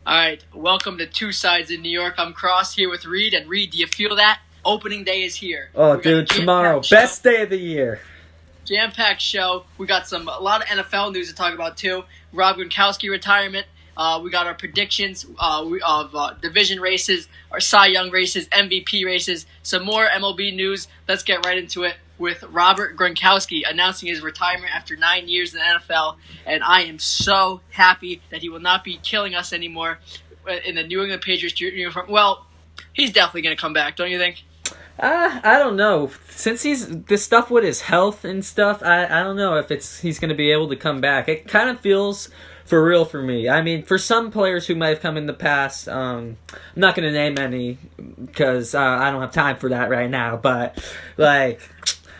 All right, welcome to Two Sides in New York. I'm Cross here with Reid, and Reid, do you feel that? Opening day is here. Oh, dude, tomorrow, best day of the year. Jam-packed show. We got a lot of NFL news to talk about too. Rob Gronkowski retirement. We got our predictions of division races, our Cy Young races, MVP races, some more MLB news. Let's get right into it with Robert Gronkowski announcing his retirement after 9 years in the NFL. And I am so happy that he will not be killing us anymore in the New England Patriots uniform. Well, he's definitely going to come back, don't you think? I don't know. Since this stuff with his health and stuff, I don't know if he's going to be able to come back. It kind of feels for real for me. I mean, for some players who might have come in the past, I'm not going to name any because I don't have time for that right now. But,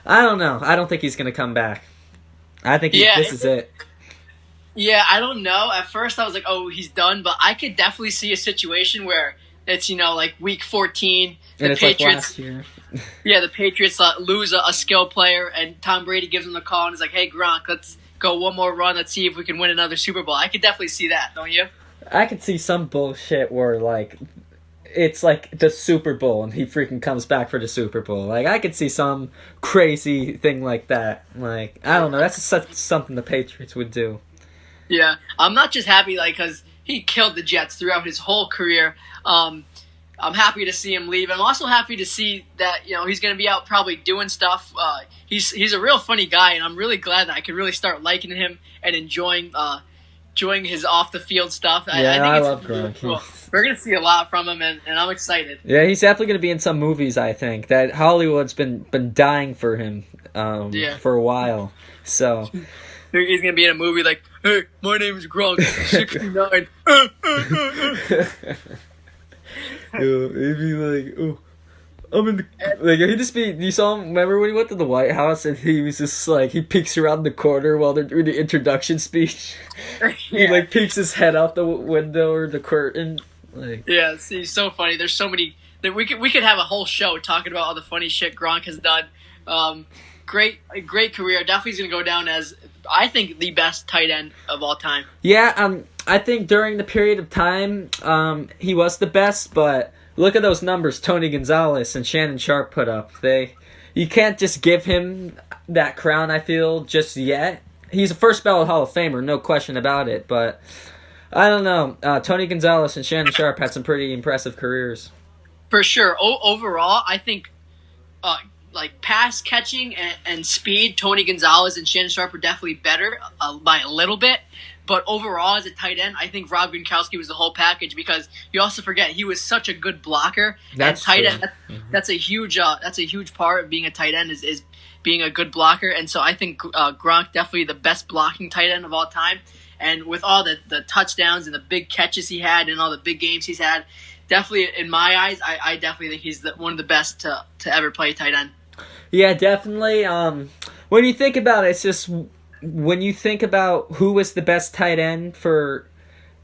I don't know. I don't think he's going to come back. I think this is it. Yeah, I don't know. At first I was like, oh, he's done. But I could definitely see a situation where it's, like week 14. And it's Patriots, like last year. Yeah, the Patriots lose a skill player, and Tom Brady gives them a call and is like, hey, Gronk, let's go one more run. Let's see if we can win another Super Bowl. I could definitely see that, don't you? I could see some bullshit where, it's like the Super Bowl and he freaking comes back for the Super Bowl. I could see some crazy thing like that. I don't know. That's something the Patriots would do. Yeah. I'm not just happy, because he killed the Jets throughout his whole career. I'm happy to see him leave. I'm also happy to see that he's going to be out probably doing stuff. He's a real funny guy, and I'm really glad that I could really start liking him and enjoying his off the field stuff. Yeah, I love Gronk. Cool. We're going to see a lot from him, and I'm excited. Yeah, he's definitely going to be in some movies. I think that Hollywood's been dying for him for a while. So he's going to be in a movie like, hey, my name is Gronk, 69. He'd be like, oh, I'm in the... he'd just be... You saw him, remember when he went to the White House and he was just he peeks around the corner while they're doing the introduction speech? Yeah. He peeks his head out the window or the curtain. Yeah, he's so funny. There's so many... We could have a whole show talking about all the funny shit Gronk has done. Great career. Definitely is going to go down as, I think, the best tight end of all time. Yeah, I think during the period of time, he was the best, but look at those numbers Tony Gonzalez and Shannon Sharp put up. You can't just give him that crown, I feel, just yet. He's a first ballot Hall of Famer, no question about it, but I don't know. Tony Gonzalez and Shannon Sharp had some pretty impressive careers. For sure. Overall, I think pass catching and speed, Tony Gonzalez and Shannon Sharp are definitely better by a little bit. But overall, as a tight end, I think Rob Gronkowski was the whole package because you also forget he was such a good blocker. That's tight true. end. That's a huge part of being a tight end is being a good blocker. And so I think Gronk definitely the best blocking tight end of all time. And with all the touchdowns and the big catches he had and all the big games he's had, definitely in my eyes, I definitely think he's one of the best to ever play tight end. Yeah, definitely. When you think about it, it's just when you think about who was the best tight end for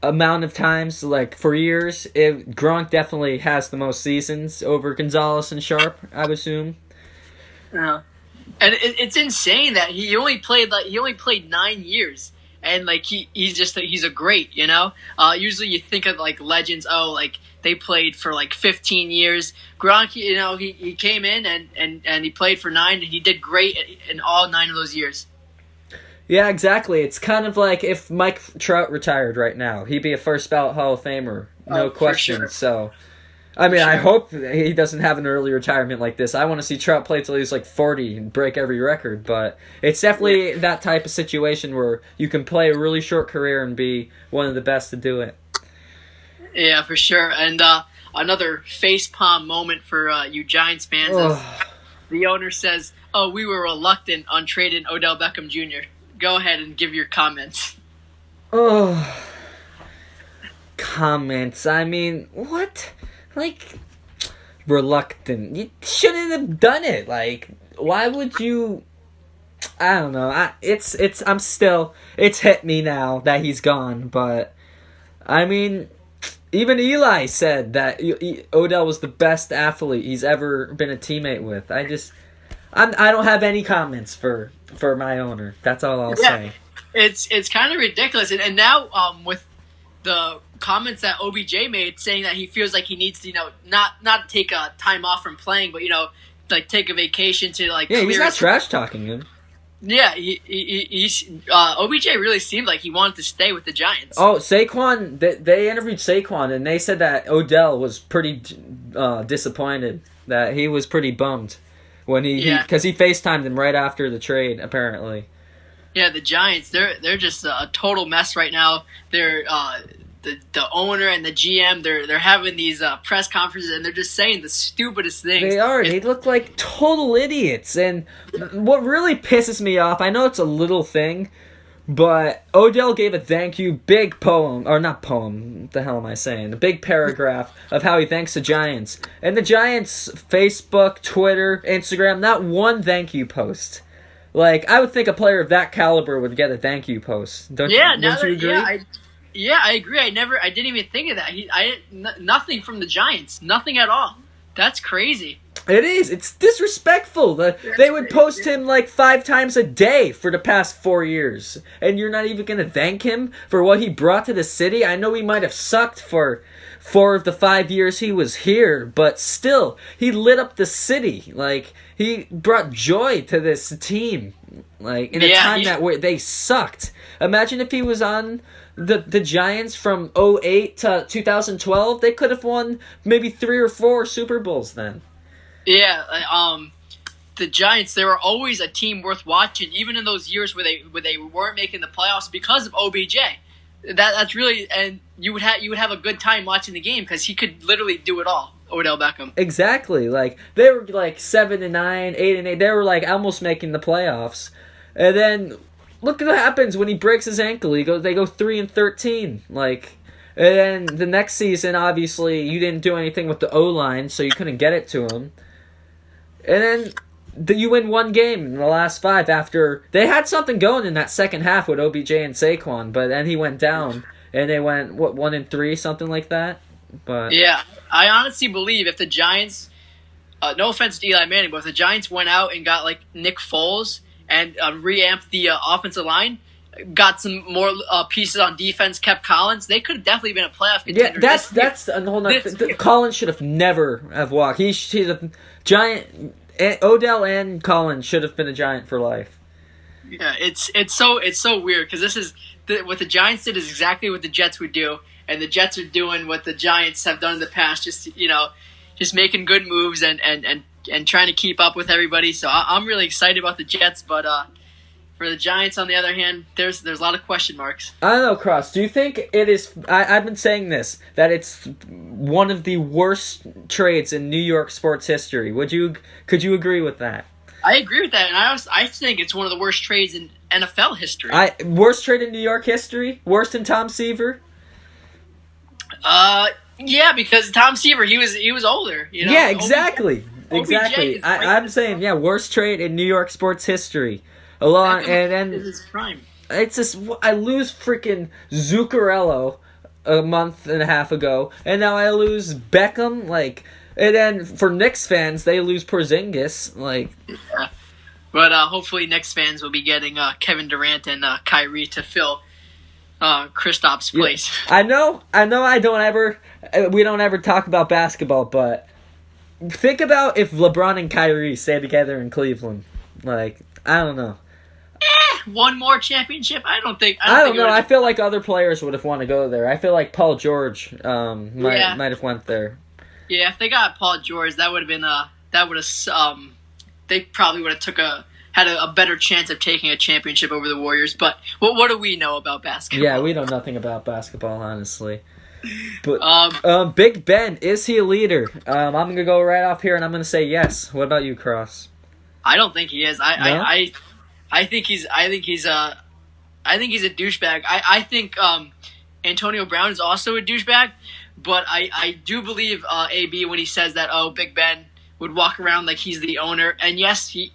amount of times, for years, Gronk definitely has the most seasons over Gonzalez and Sharp, I would assume. Yeah, and it's insane that he only played 9 years, and he's a great, Usually you think of legends, they played for 15 years. Gronk, he came in and he played for 9 and he did great in all 9 of those years. Yeah, exactly. It's kind of like if Mike Trout retired right now, he'd be a first ballot Hall of Famer, no question. Sure. So, I mean, I hope he doesn't have an early retirement like this. I want to see Trout play till he's 40 and break every record, but it's definitely that type of situation where you can play a really short career and be one of the best to do it. Yeah, for sure. And another facepalm moment for you Giants fans as the owner says, oh, we were reluctant on trading Odell Beckham Jr. Go ahead and give your comments. Oh, comments. I mean, what? Reluctant. You shouldn't have done it. Why would you? I don't know. It's hit me now that he's gone. But I mean, even Eli said that Odell was the best athlete he's ever been a teammate with. I don't have any comments for my owner. That's all I'll say. It's kind of ridiculous, and now with the comments that OBJ made, saying that he feels like he needs to, not take a time off from playing, but like take a vacation to like. Yeah, he's not trash talking him. Yeah, he's OBJ really seemed like he wanted to stay with the Giants. Oh, Saquon, they interviewed Saquon, and they said that Odell was pretty disappointed, that he was pretty bummed when because he FaceTimed him right after the trade, apparently. Yeah, the Giants, they're just a total mess right now. They're the owner and the GM, they're having these press conferences, and they're just saying the stupidest things. They are. They look like total idiots. And what really pisses me off, I know it's a little thing, but Odell gave a thank you, big poem, or not poem, what the hell am I saying? A big paragraph of how he thanks the Giants. And the Giants, Facebook, Twitter, Instagram, not one thank you post. Like, I would think a player of that caliber would get a thank you post. Don't you agree? Yeah, I agree. I didn't even think of that. Nothing from the Giants. Nothing at all. That's crazy. It is. It's disrespectful. They would post him like 5 times a day for the past 4 years. And you're not even going to thank him for what he brought to the city? I know he might have sucked for 4 of the 5 years he was here, but still, he lit up the city. Like, he brought joy to this team. Like, in a time that they sucked. Imagine if he was on the Giants from 2008 to 2012. They could have won maybe 3 or 4 Super Bowls then. Yeah, the Giants, they were always a team worth watching, even in those years where they weren't making the playoffs because of OBJ. That's really, and you would have a good time watching the game because he could literally do it all. Odell Beckham. Exactly. Like, they were like 7-9, 8-8. They were like almost making the playoffs, and then look at what happens when he breaks his ankle. They go 3-13. Like, and then the next season, obviously, you didn't do anything with the O-line, so you couldn't get it to him. And then you win 1 game in the last 5 after they had something going in that second half with OBJ and Saquon, but then he went down and they went 1-3, something like that. But yeah, I honestly believe if the Giants, no offense to Eli Manning, but if the Giants went out and got like Nick Foles and reamped the offensive line, got some more pieces on defense, kept Collins, they could have definitely been a playoff contender. Yeah, that's a whole nother. Collins should have never have walked. He's a Giant. Odell and Collins should have been a Giant for life. Yeah, it's so weird because this is what the Giants did is exactly what the Jets would do, and the Jets are doing what the Giants have done in the past. Just making good moves and trying to keep up with everybody. So I'm really excited about the Jets, but for the Giants, on the other hand, there's a lot of question marks. I don't know, Cross. Do you think it is? I've been saying this, that it's one of the worst trades in New York sports history. Could you agree with that? I agree with that, and I think it's one of the worst trades in NFL history. Worst trade in New York history? Worse than Tom Seaver? Yeah, because Tom Seaver, he was older. Yeah, exactly. Exactly. I'm saying, worst trade in New York sports history. And then his prime. It's just, I lose freaking Zuccarello a month and a half ago, and now I lose Beckham. Like, and then for Knicks fans, they lose Porzingis. Like, yeah. But hopefully, Knicks fans will be getting Kevin Durant and Kyrie to fill Kristaps' place. Yeah. I know. We don't ever talk about basketball, but think about if LeBron and Kyrie stay together in Cleveland. Like, I don't know. One more championship? I don't know. I feel like other players would have wanted to go there. I feel like Paul George might have went there. Yeah, if they got Paul George, that would have been they probably would have had a better chance of taking a championship over the Warriors. But what do we know about basketball? Yeah, we know nothing about basketball, honestly. But Big Ben, is he a leader? I'm gonna go right off here and I'm gonna say yes. What about you, Cross? I don't think he is. I think he's a douchebag. I think Antonio Brown is also a douchebag, but I do believe AB when he says that Big Ben would walk around like he's the owner. And yes, he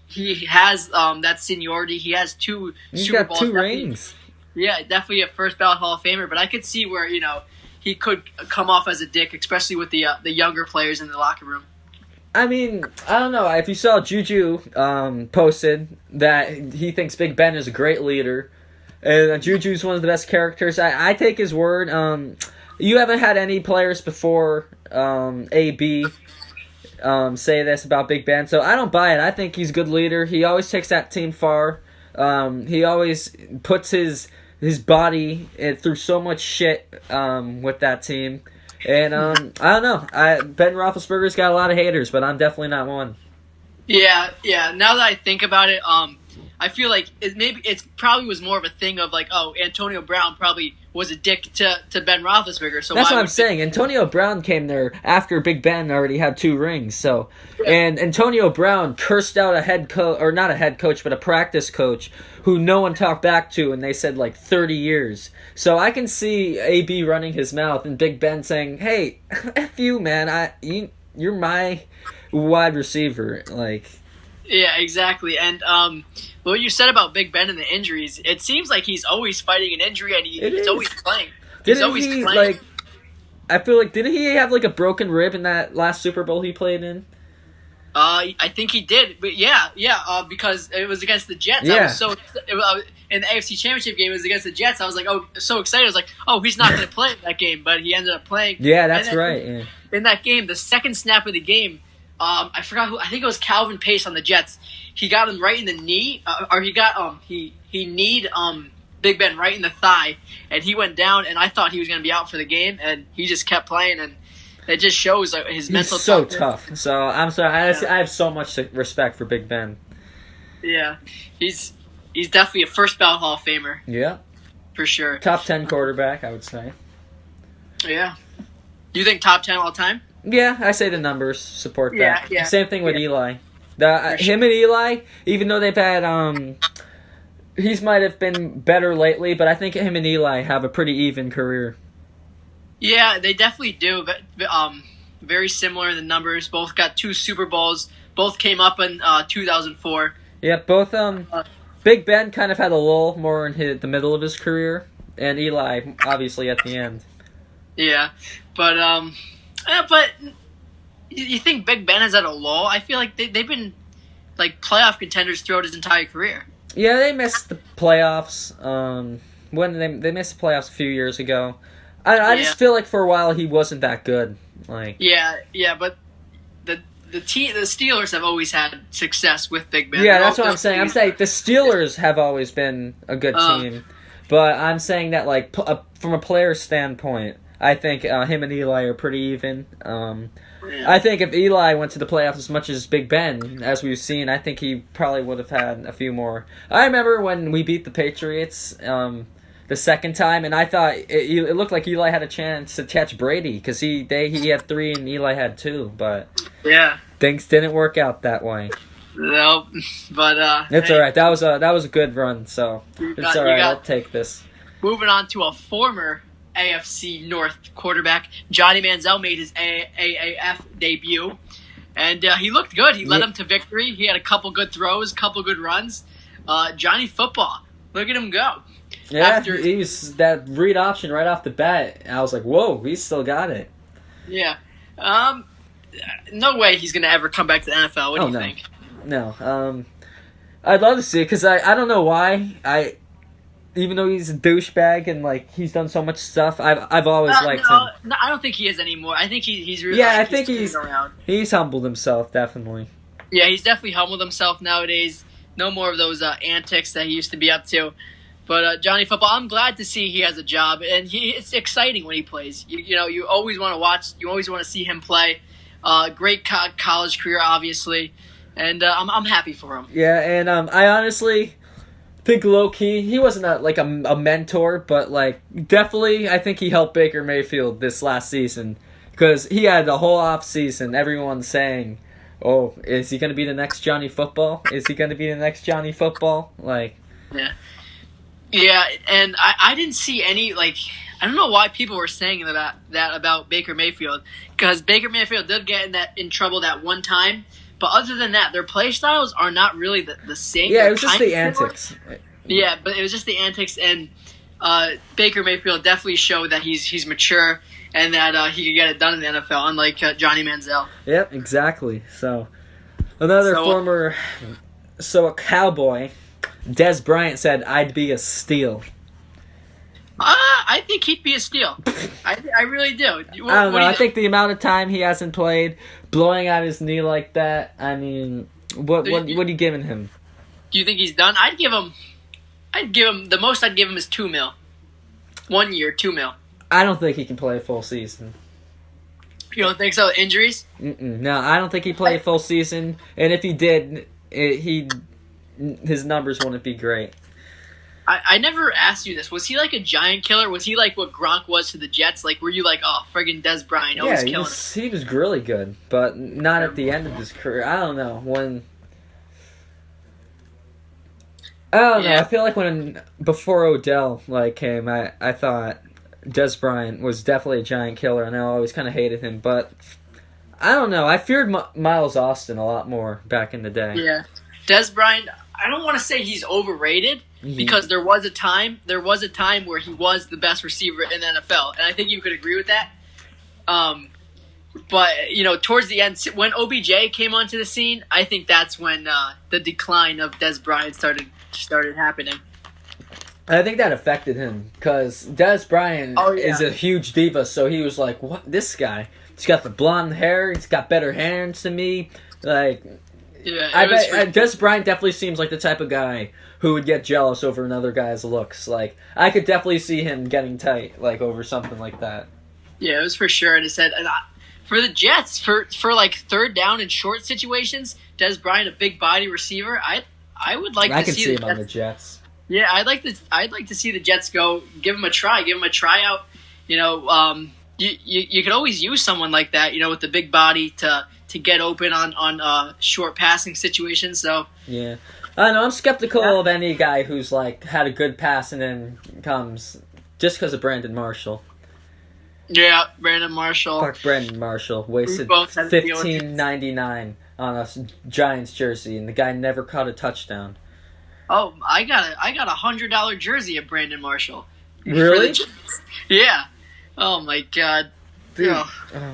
has that seniority. He has 2 Super Bowls. 2 rings. Yeah, definitely a first ballot Hall of Famer. But I could see where he could come off as a dick, especially with the younger players in the locker room. I mean, I don't know. If you saw Juju posted that he thinks Big Ben is a great leader, And Juju's one of the best characters. I take his word. You haven't had any players before AB say this about Big Ben, so I don't buy it. I think he's a good leader. He always takes that team far. He always puts his body through so much shit with that team. And I don't know. Ben Roethlisberger's got a lot of haters, but I'm definitely not one. Yeah. Now that I think about it, I feel like it probably was more of a thing of like, oh, Antonio Brown probably was a dick to Ben Roethlisberger. So that's what I'm saying. Antonio Brown came there after Big Ben already had 2 rings. So, and Antonio Brown cursed out a head coach, or not a head coach, but a practice coach who no one talked back to, and they said like 30 years. So I can see AB running his mouth and Big Ben saying, "Hey, F you, man. You're my wide receiver." Like. Yeah, exactly. And what you said about Big Ben and the injuries, it seems like he's always fighting an injury, and he's always playing. Like, I feel like, didn't he have like a broken rib in that last Super Bowl he played in? I think he did, but because it was against the Jets. Yeah. I was in the AFC Championship game. It was against the Jets. I was like, so excited. I was like, he's not going to play in that game, but he ended up playing. Yeah, that's right. Yeah. In that game, the second snap of the game. I forgot who. I think it was Calvin Pace on the Jets. He got him right in the knee, or he got he kneed Big Ben right in the thigh, and he went down. And I thought he was going to be out for the game, and he just kept playing, and it just shows his mental. He's so tough. So I'm sorry. I have so much respect for Big Ben. Yeah, he's definitely a first ballot Hall of Famer. Yeah, for sure. Top 10 quarterback, I would say. Yeah. Do you think top 10 all time? Yeah, I say the numbers support that. Yeah. Same thing with Eli. Him and Eli, even though they've had, he's might have been better lately, but I think him and Eli have a pretty even career. Yeah, they definitely do. But very similar in the numbers. Both got 2 Super Bowls. Both came up in 2004. Yeah, both. Big Ben kind of had a lull more in the middle of his career, and Eli obviously at the end. Yeah, but you think Big Ben is at a lull? I feel like they've been like playoff contenders throughout his entire career. Yeah, they missed the playoffs. When they missed the playoffs a few years ago. I just feel like for a while he wasn't that good. Like but the Steelers have always had success with Big Ben. Yeah, that's what I'm saying. I'm saying the Steelers have always been a good team, but I'm saying that like from a player standpoint, I think him and Eli are pretty even. I think if Eli went to the playoffs as much as Big Ben, as we've seen, I think he probably would have had a few more. I remember when we beat the Patriots the second time, and I thought it looked like Eli had a chance to catch Brady because he had 3 and Eli had 2, but things didn't work out that way. No, but it's all right. That was a good run, so it's all right. I'll take this. Moving on to a former AFC North quarterback, Johnny Manziel made his AAF debut, and he looked good. He led them to victory. He had a couple good throws, couple good runs. Johnny Football, look at him go. Yeah, he's that read option right off the bat. I was like, whoa, he's still got it. Yeah. No way he's going to ever come back to the NFL. What do you think? No. I'd love to see it because I don't know why. Even though he's a douchebag and like he's done so much stuff, I've always liked him. No, I don't think he is anymore. I think he's really I think he's humbled himself, definitely. Yeah, he's definitely humbled himself nowadays. No more of those antics that he used to be up to. But Johnny Football, I'm glad to see he has a job, and it's exciting when he plays. You always want to watch. You always want to see him play. Great college career, obviously, and I'm happy for him. Yeah, and I honestly think low key he wasn't a mentor, but like definitely I think he helped Baker Mayfield this last season because he had the whole off season. Everyone saying, "Oh, is he going to be the next Johnny Football? Is he going to be the next Johnny Football?" Like, yeah, and I didn't see any I don't know why people were saying that about Baker Mayfield because Baker Mayfield did get in trouble that one time. But other than that, their play styles are not really the same. Yeah, it was just the antics. Yeah, but it was just the antics, and Baker Mayfield definitely showed that he's mature and that he could get it done in the NFL, unlike Johnny Manziel. Yep, exactly. So, a Cowboy, Des Bryant said, "I'd be a steal." I think he'd be a steal. I really do. I don't know. I think the amount of time he hasn't played, blowing out his knee like that. I mean, what are you giving him? Do you think he's done? I'd give him the most. I'd give him is $2 million. 1 year, $2 million. I don't think he can play a full season. You don't think so? Injuries? No, I don't think he'd play a full season. And if he did, his numbers wouldn't be great. I never asked you this. Was he like a giant killer? Was he like what Gronk was to the Jets? Like, were you like, oh, friggin' Des Bryant always killing him? He was really good, but not at the end of his career. I don't know. I don't know. I feel like before Odell came, I thought Des Bryant was definitely a giant killer, and I always kind of hated him. But I don't know. I feared Miles Austin a lot more back in the day. Yeah, Des Bryant. I don't want to say he's overrated because there was a time where he was the best receiver in the NFL, and I think you could agree with that. But towards the end, when OBJ came onto the scene, I think that's when the decline of Des Bryant started happening. I think that affected him because Des Bryant is a huge diva, so he was like, "What? This guy? He's got the blonde hair. He's got better hands than me." Yeah, I bet Des Bryant definitely seems like the type of guy who would get jealous over another guy's looks. Like, I could definitely see him getting tight, over something like that. Yeah, it was for sure. And it said, for the Jets, for third down and short situations, Des Bryant, a big body receiver, I would like to see. I could see him on the Jets. Yeah, I'd like to see the Jets go, give him a try, give him a tryout. You could always use someone like that, with the big body to get open on short passing situations. So yeah, I don't know. I'm skeptical of any guy who's had a good pass and then comes just because of Brandon Marshall. Yeah, Brandon Marshall. Fuck Brandon Marshall wasted $15.99 on a Giants jersey, and the guy never caught a touchdown. Oh, I got a $100 jersey of Brandon Marshall. Really? Yeah. Oh my god. Dude. Oh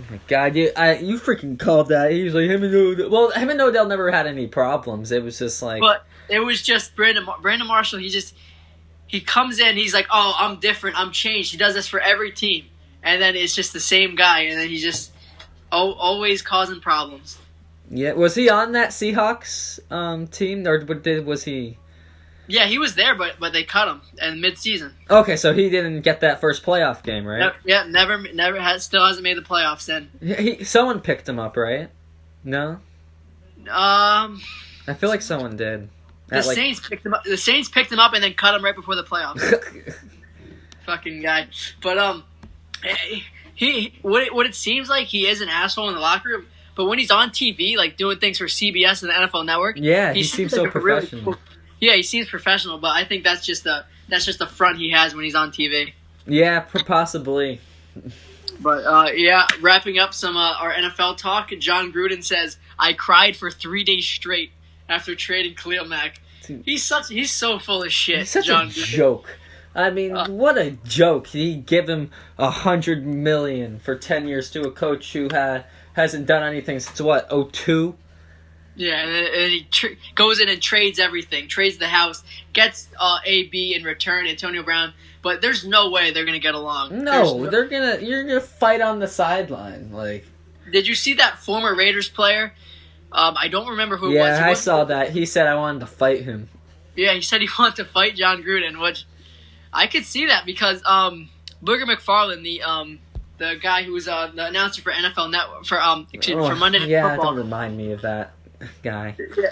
my god, you freaking called that. He was like, him and Odell. Well, him and Odell never had any problems. It was just like... But it was just Brandon Marshall, he comes in, he's like, oh, I'm different, I'm changed. He does this for every team. And then it's just the same guy, and then he's just always causing problems. Yeah, was he on that Seahawks team, or was he... Yeah, he was there, but they cut him in mid-season. Okay, so he didn't get that first playoff game, right? Still hasn't made the playoffs then. Someone picked him up, right? No? I feel like someone did. Saints picked him up. The Saints picked him up and then cut him right before the playoffs. Fucking guy. But what it seems like, he is an asshole in the locker room. But when he's on TV, doing things for CBS and the NFL Network, he seems so professional. Really cool. Yeah, he seems professional, but I think that's just the front he has when he's on TV. Yeah, possibly. But wrapping up some our NFL talk, John Gruden says, "I cried for 3 days straight after trading Khalil Mack." He's so full of shit. He's such John a joke. I mean, what a joke! He give him $100 million for 10 years to a coach who hasn't done anything since 2002. Yeah, and he goes in and trades everything, trades the house, gets AB in return, Antonio Brown, but there's no way they're gonna get along. No, you're gonna fight on the sideline. Did you see that former Raiders player? I don't remember who it was. Yeah, I saw that. He said I wanted to fight him. Yeah, he said he wanted to fight John Gruden, which I could see that because Booger McFarland, the guy who was the announcer for NFL Network for Monday Night Football. Yeah, don't remind me of that guy. Yeah.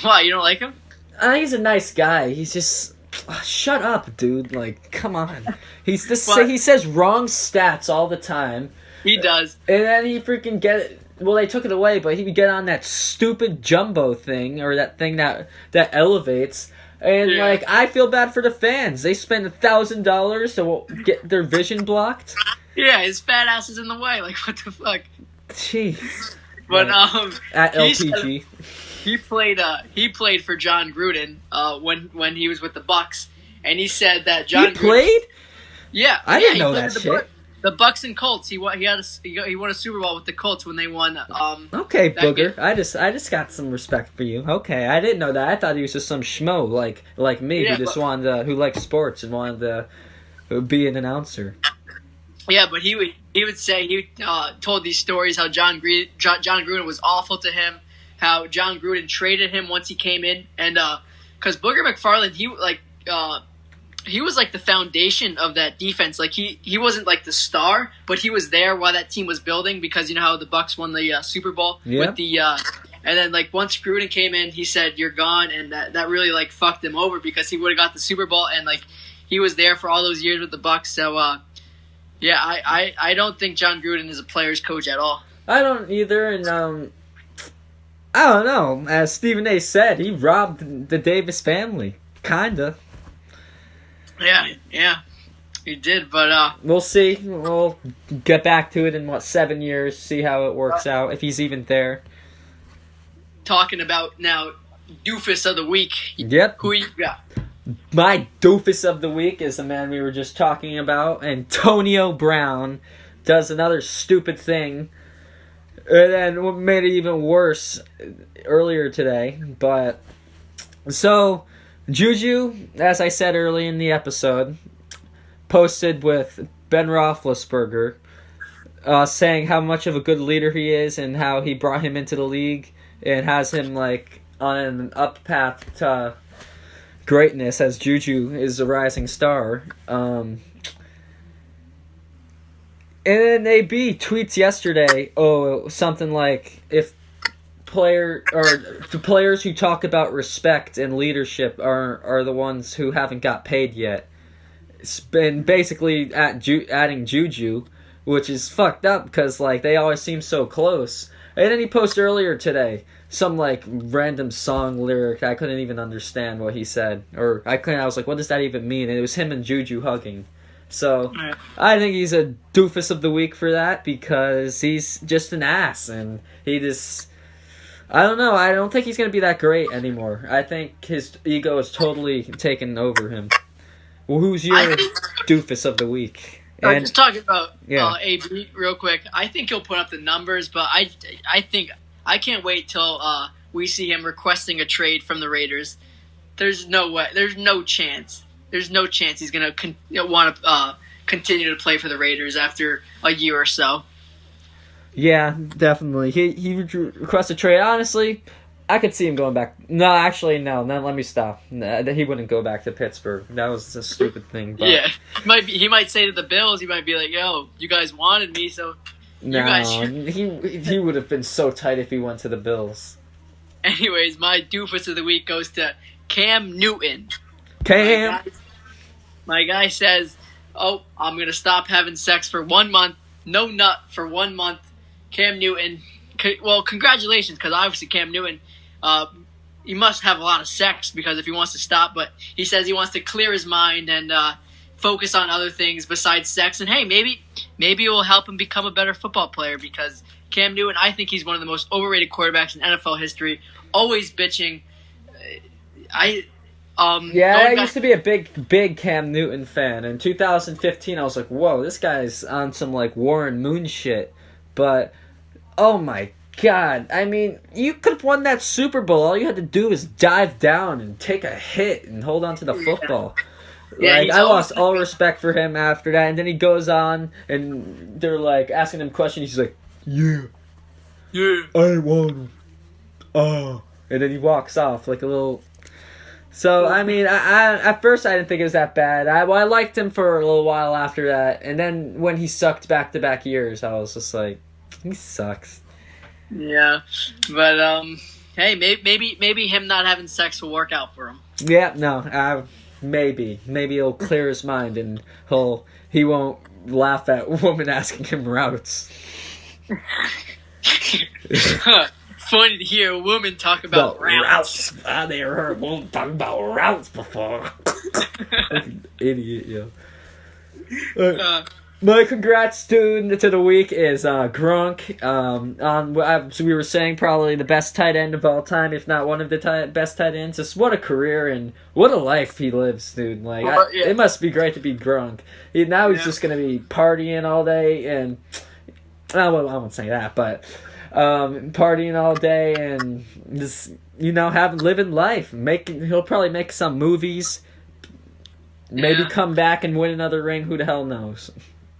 Why, you don't like him? He's a nice guy. He's just shut up, dude. Come on. He says wrong stats all the time. He does. And then he freaking well, they took it away, but he would get on that stupid jumbo thing or that thing that elevates. And I feel bad for the fans. They spend $1,000 to get their vision blocked. Yeah, his fat ass is in the way. What the fuck? Jeez. But at LPG, he played for John Gruden when he was with the Bucks, and he said that John played. Yeah, I didn't know that shit. The Bucks and Colts. He won a Super Bowl with the Colts when they won. Okay, Booger. I just got some respect for you. Okay, I didn't know that. I thought he was just some schmo like me who likes sports and wanted to be an announcer. Yeah, but he would say he told these stories how John Gruden was awful to him, how John Gruden traded him once he came in, and because Booger McFarland he was like the foundation of that defense. Like he wasn't like the star, but he was there while that team was building, because you know how the Bucks won the Super Bowl with the and then like once Gruden came in, he said you're gone, and that really like fucked him over, because he would have got the Super Bowl, and like he was there for all those years with the Bucks. So yeah, I don't think John Gruden is a player's coach at all. I don't either, and I don't know. As Stephen A. said, he robbed the Davis family, kinda. Yeah, he did, but we'll see. We'll get back to it in 7 years, see how it works out, if he's even there. Talking about now, doofus of the week. Yep. Who you got? My doofus of the week is the man we were just talking about, Antonio Brown. Does another stupid thing. And then what made it even worse earlier today. But so Juju, as I said early in the episode, posted with Ben Roethlisberger, saying how much of a good leader he is and how he brought him into the league and has him like on an up path to greatness as Juju is a rising star. And then AB tweets yesterday, something like, if the players who talk about respect and leadership are the ones who haven't got paid yet. And basically adding Juju, which is fucked up because like they always seem so close. And then he posted earlier today some like random song lyric I couldn't even understand what he said, or I was like, what does that even mean? And it was him and Juju hugging. So I think he's a doofus of the week for that, because he's just an ass, and he just, I don't know, I don't think he's going to be that great anymore. I think his ego is totally taken over him. Well, who's your doofus of the week? Just talking about AB real quick. I think he'll put up the numbers, but I think I can't wait till we see him requesting a trade from the Raiders. There's no way. There's no chance. There's no chance he's going to want to continue to play for the Raiders after a year or so. Yeah, definitely. He requested a trade. Honestly, I could see him going back. No, actually, no. Let me stop. He wouldn't go back to Pittsburgh. That was a stupid thing. But yeah, he might say to the Bills, he might be like, "Yo, you guys wanted me, so you guys." He would have been so tight if he went to the Bills. Anyways, my doofus of the week goes to Cam Newton. My guy says, I'm going to stop having sex for 1 month. No nut for 1 month. Cam Newton. Well, congratulations, because obviously Cam Newton, he must have a lot of sex because if he wants to stop. But he says he wants to clear his mind and focus on other things besides sex. And, hey, maybe it will help him become a better football player, because Cam Newton, I think he's one of the most overrated quarterbacks in NFL history. Always bitching. I used to be a big Cam Newton fan. In 2015, I was like, whoa, this guy's on some, like, Warren Moon shit. But, oh my God. I mean, you could have won that Super Bowl. All you had to do was dive down and take a hit and hold on to the football. Yeah, like, I lost all respect for him after that. And then he goes on, and they're, like, asking him questions. He's like, yeah, I won him. Oh. And then he walks off like a little... So, I mean, I at first I didn't think it was that bad. I liked him for a little while after that. And then when he sucked back-to-back years, I was just like, he sucks. Yeah. But, hey, maybe him not having sex will work out for him. Yeah, no, maybe. Maybe he'll clear his mind and he won't laugh at women asking him routes. Funny to hear a woman talk about routes. I never heard a woman talk about routes before. Idiot, yo. My congrats to the week is Gronk. So we were saying probably the best tight end of all time, if not one of the best tight ends. Just what a career and what a life he lives, dude. Like it must be great to be Gronk. He's just gonna be partying all day and I won't say that, but. Partying all day and just living life. He'll probably make some movies. Maybe come back and win another ring. Who the hell knows?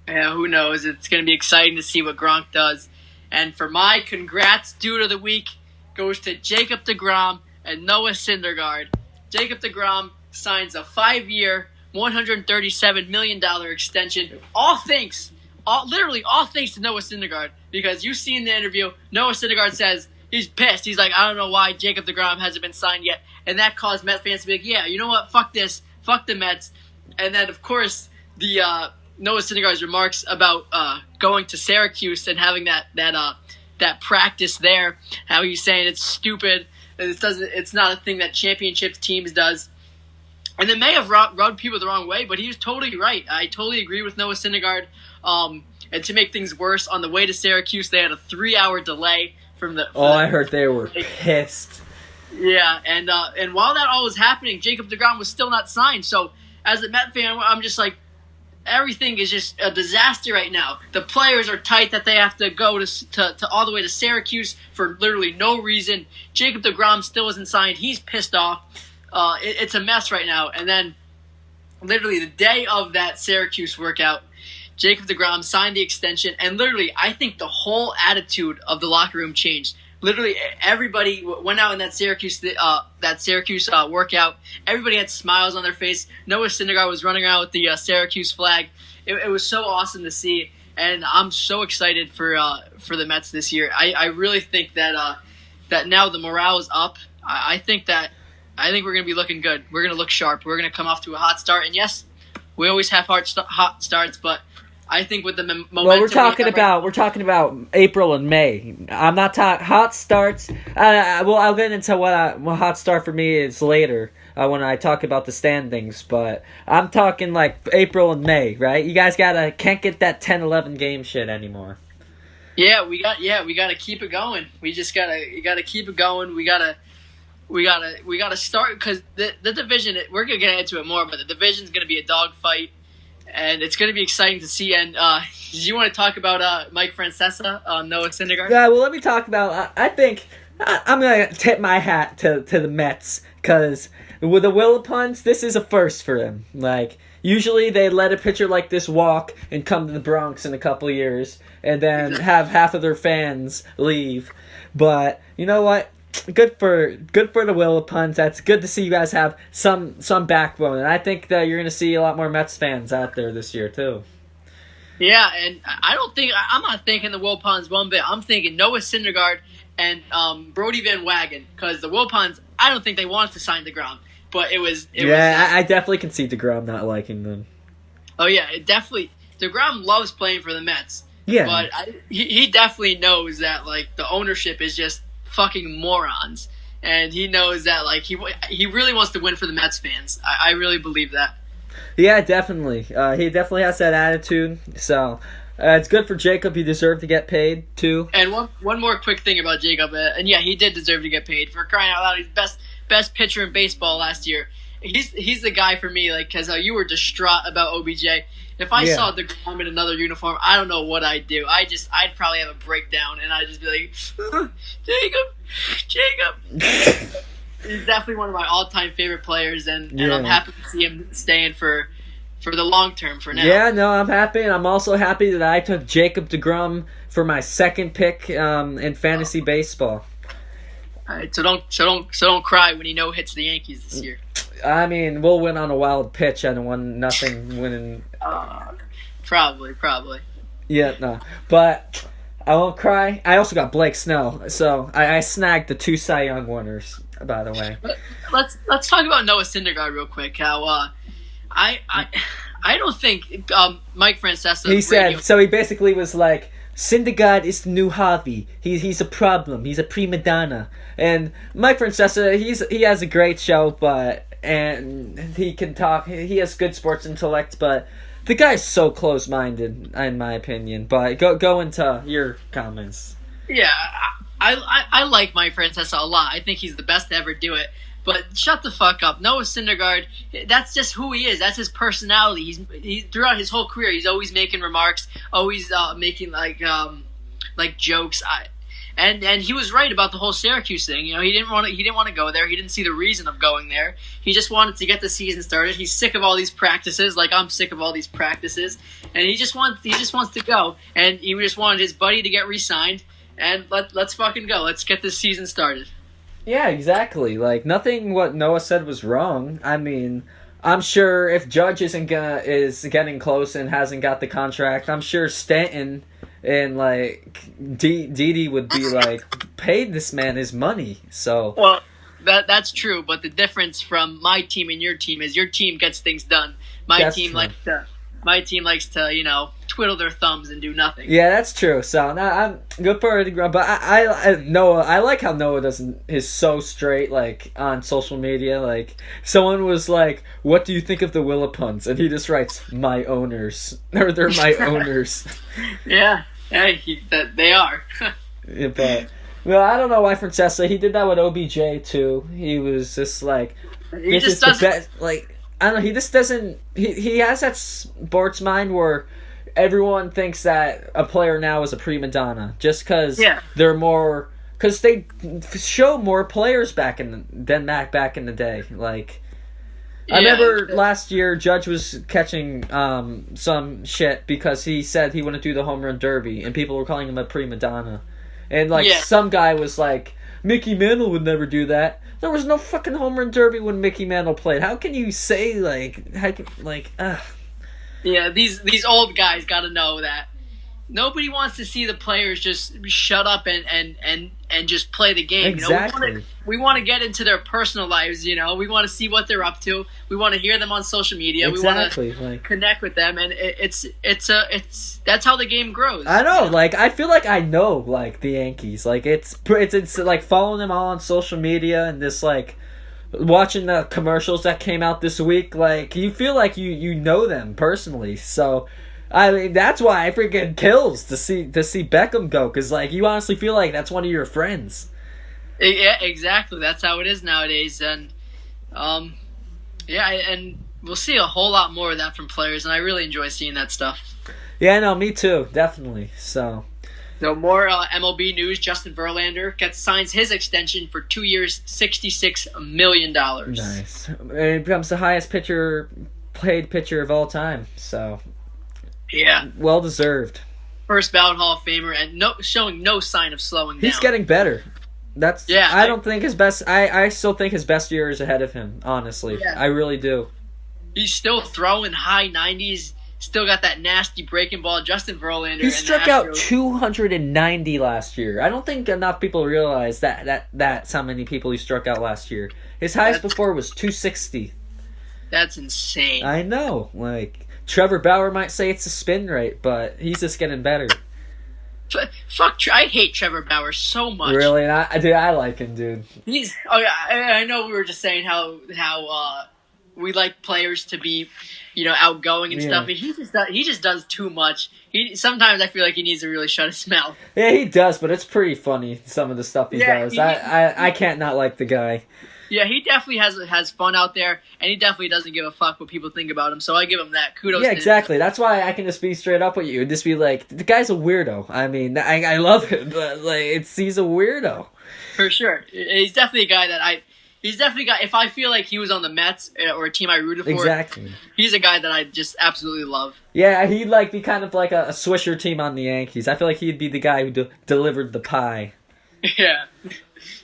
Yeah, who knows? It's going to be exciting to see what Gronk does. And for my congrats dude of the week goes to Jacob deGrom and Noah Syndergaard. Jacob deGrom signs a 5-year, $137 million extension. Literally all thanks to Noah Syndergaard. Because you see in the interview, Noah Syndergaard says he's pissed. He's like, I don't know why Jacob deGrom hasn't been signed yet. And that caused Mets fans to be like, yeah, you know what? Fuck this. Fuck the Mets. And then, of course, the Noah Syndergaard's remarks about going to Syracuse and having that practice there. How he's saying it's stupid. It's not a thing that championship teams does. And it may have rubbed people the wrong way, but he was totally right. I totally agree with Noah Syndergaard. And to make things worse, on the way to Syracuse, they had a 3-hour delay from the. I heard they were pissed. Yeah, and while that all was happening, Jacob deGrom was still not signed. So as a Met fan, I'm just like, everything is just a disaster right now. The players are tight that they have to go to all the way to Syracuse for literally no reason. Jacob deGrom still isn't signed. He's pissed off. It's a mess right now. And then, literally the day of that Syracuse workout, Jacob deGrom signed the extension, and literally, I think the whole attitude of the locker room changed. Literally, everybody went out in that Syracuse workout. Everybody had smiles on their face. Noah Syndergaard was running around with the Syracuse flag. It was so awesome to see, and I'm so excited for the Mets this year. I really think that now the morale is up. I think we're going to be looking good. We're going to look sharp. We're going to come off to a hot start, and yes, we always have hot starts, but I think with the momentum. Well, we're talking about April and May. I'm not talking hot starts. I'll get into what hot start for me is later when I talk about the standings. But I'm talking like April and May, right? You guys can't get that 10-11 game shit anymore. Yeah, we got to keep it going. We just gotta keep it going. We gotta start, because the division. We're gonna get into it more, but the division's gonna be a dogfight. And it's going to be exciting to see. And do you want to talk about Mike Francesa, Noah Syndergaard? Yeah, well, let me talk about. I think I'm going to tip my hat to the Mets, because with the Willipons, this is a first for them. Like, usually they let a pitcher like this walk and come to the Bronx in a couple of years, and then have half of their fans leave. But you know what? Good for the Willipons. That's good to see you guys have some backbone, and I think that you're going to see a lot more Mets fans out there this year too. Yeah, and I'm not thinking the Willipons one bit. I'm thinking Noah Syndergaard and Brody Van Wagen, because the Willipons, I don't think they wanted to sign deGrom, but it was. I definitely can see deGrom not liking them. Oh yeah, deGrom loves playing for the Mets. Yeah, but he definitely knows that like the ownership is just fucking morons, and he knows that like he really wants to win for the Mets fans. I really believe that. Yeah, definitely. He definitely has that attitude. So it's good for Jacob. He deserved to get paid too. And one more quick thing about Jacob, and yeah, he did deserve to get paid. For crying out loud, he's best pitcher in baseball last year. He's the guy for me, like, because you were distraught about OBJ. If I saw deGrom in another uniform, I don't know what I'd do. I'd probably have a breakdown, and I'd just be like, Jacob. He's definitely one of my all-time favorite players, and I'm happy to see him staying for the long term for now. Yeah, no, I'm happy, and I'm also happy that I took Jacob deGrom for my second pick in fantasy baseball. All right, so don't cry when he hits the Yankees this year. I mean, we'll win on a wild pitch and a 1-0 winning. Probably. Yeah, no. But I won't cry. I also got Blake Snell, so I snagged the 2 Cy Young winners, by the way. Let's talk about Noah Syndergaard real quick. How I don't think Mike Francesa. He said so. He basically was like, Syndergaard is the new Harvey. He's a problem. He's a prima donna. And Mike Francesa, he has a great show, and he can talk. He has good sports intellect, but the guy's so close-minded, in my opinion. But go into your comments. Yeah, I like Mike Francesa a lot. I think he's the best to ever do it. But shut the fuck up. Noah Syndergaard, that's just who he is. That's his personality. He's throughout his whole career, he's always making remarks, always making like jokes. And he was right about the whole Syracuse thing. You know, he didn't want to go there. He didn't see the reason of going there. He just wanted to get the season started. He's sick of all these practices, like I'm sick of all these practices, and he just wants to go. And he just wanted his buddy to get re-signed, and let's fucking go. Let's get this season started. Yeah, exactly. Like, nothing what Noah said was wrong. I mean, I'm sure if Judge is getting close and hasn't got the contract, I'm sure Stanton and like Didi would be like, pay this man his money. So well, that's true. But the difference from my team and your team is your team gets things done. My team likes to twiddle their thumbs and do nothing. Yeah, that's true. So I'm good for it, but I like how Noah is so straight, like on social media. Like someone was like, "What do you think of the Willapunts?" and he just writes, "My owners," or "They're my owners." Yeah, they are. Yeah, but well, I don't know why Francesa. He did that with OBJ too. He was just like, "This is the best." Like I don't know. He just doesn't. He has that sports mind where everyone thinks that a player now is a prima donna just because they're more, because they show more players back in the day. Like I remember last year Judge was catching some shit because he said he wouldn't do the home run derby and people were calling him a prima donna, and some guy was like, Mickey Mantle would never do that. There was no fucking home run derby when Mickey Mantle played. How can you say Yeah, these old guys got to know that nobody wants to see the players just shut up and just play the game. Exactly. You know, we want to get into their personal lives. You know, we want to see what they're up to. We want to hear them on social media. Exactly. We want to connect with them, and it's that's how the game grows. I know. Like I feel like I know like the Yankees. Like it's like following them all on social media and this like. Watching the commercials that came out this week, like you feel like you know them personally. So, I mean that's why I freaking kills to see Beckham go, because like you honestly feel like that's one of your friends. Yeah, exactly. That's how it is nowadays, and and we'll see a whole lot more of that from players, and I really enjoy seeing that stuff. Yeah, no, me too, definitely. So more MLB news. Justin Verlander signs his extension for 2 years, $66 million. Nice. And he becomes the highest paid pitcher of all time. So yeah, well deserved. First ballot Hall of Famer, and showing no sign of slowing down. He's getting better. I don't think his best. I still think his best year is ahead of him. Honestly, I really do. He's still throwing high 90s. Still got that nasty breaking ball. Justin Verlander. He struck out 290 last year. I don't think enough people realize that's how many people he struck out last year. His highest before was 260. That's insane. I know. Like Trevor Bauer might say it's a spin rate, but he's just getting better. Fuck! I hate Trevor Bauer so much. Really? I like him, dude. I know we were just saying how we like players to be, outgoing and stuff. But he just does too much. Sometimes I feel like he needs to really shut his mouth. Yeah, he does, but it's pretty funny some of the stuff he does. I can't not like the guy. Yeah, he definitely has fun out there, and he definitely doesn't give a fuck what people think about him. So I give him that. Kudos. Yeah, exactly. That's why I can just be straight up with you and just be like, the guy's a weirdo. I mean, I love him, but like, he's a weirdo. For sure, he's definitely a guy that He's definitely a guy. If I feel like he was on the Mets or a team I rooted for, exactly, he's a guy that I just absolutely love. Yeah, he'd be kind of like a Swisher team on the Yankees. I feel like he'd be the guy who delivered the pie. Yeah,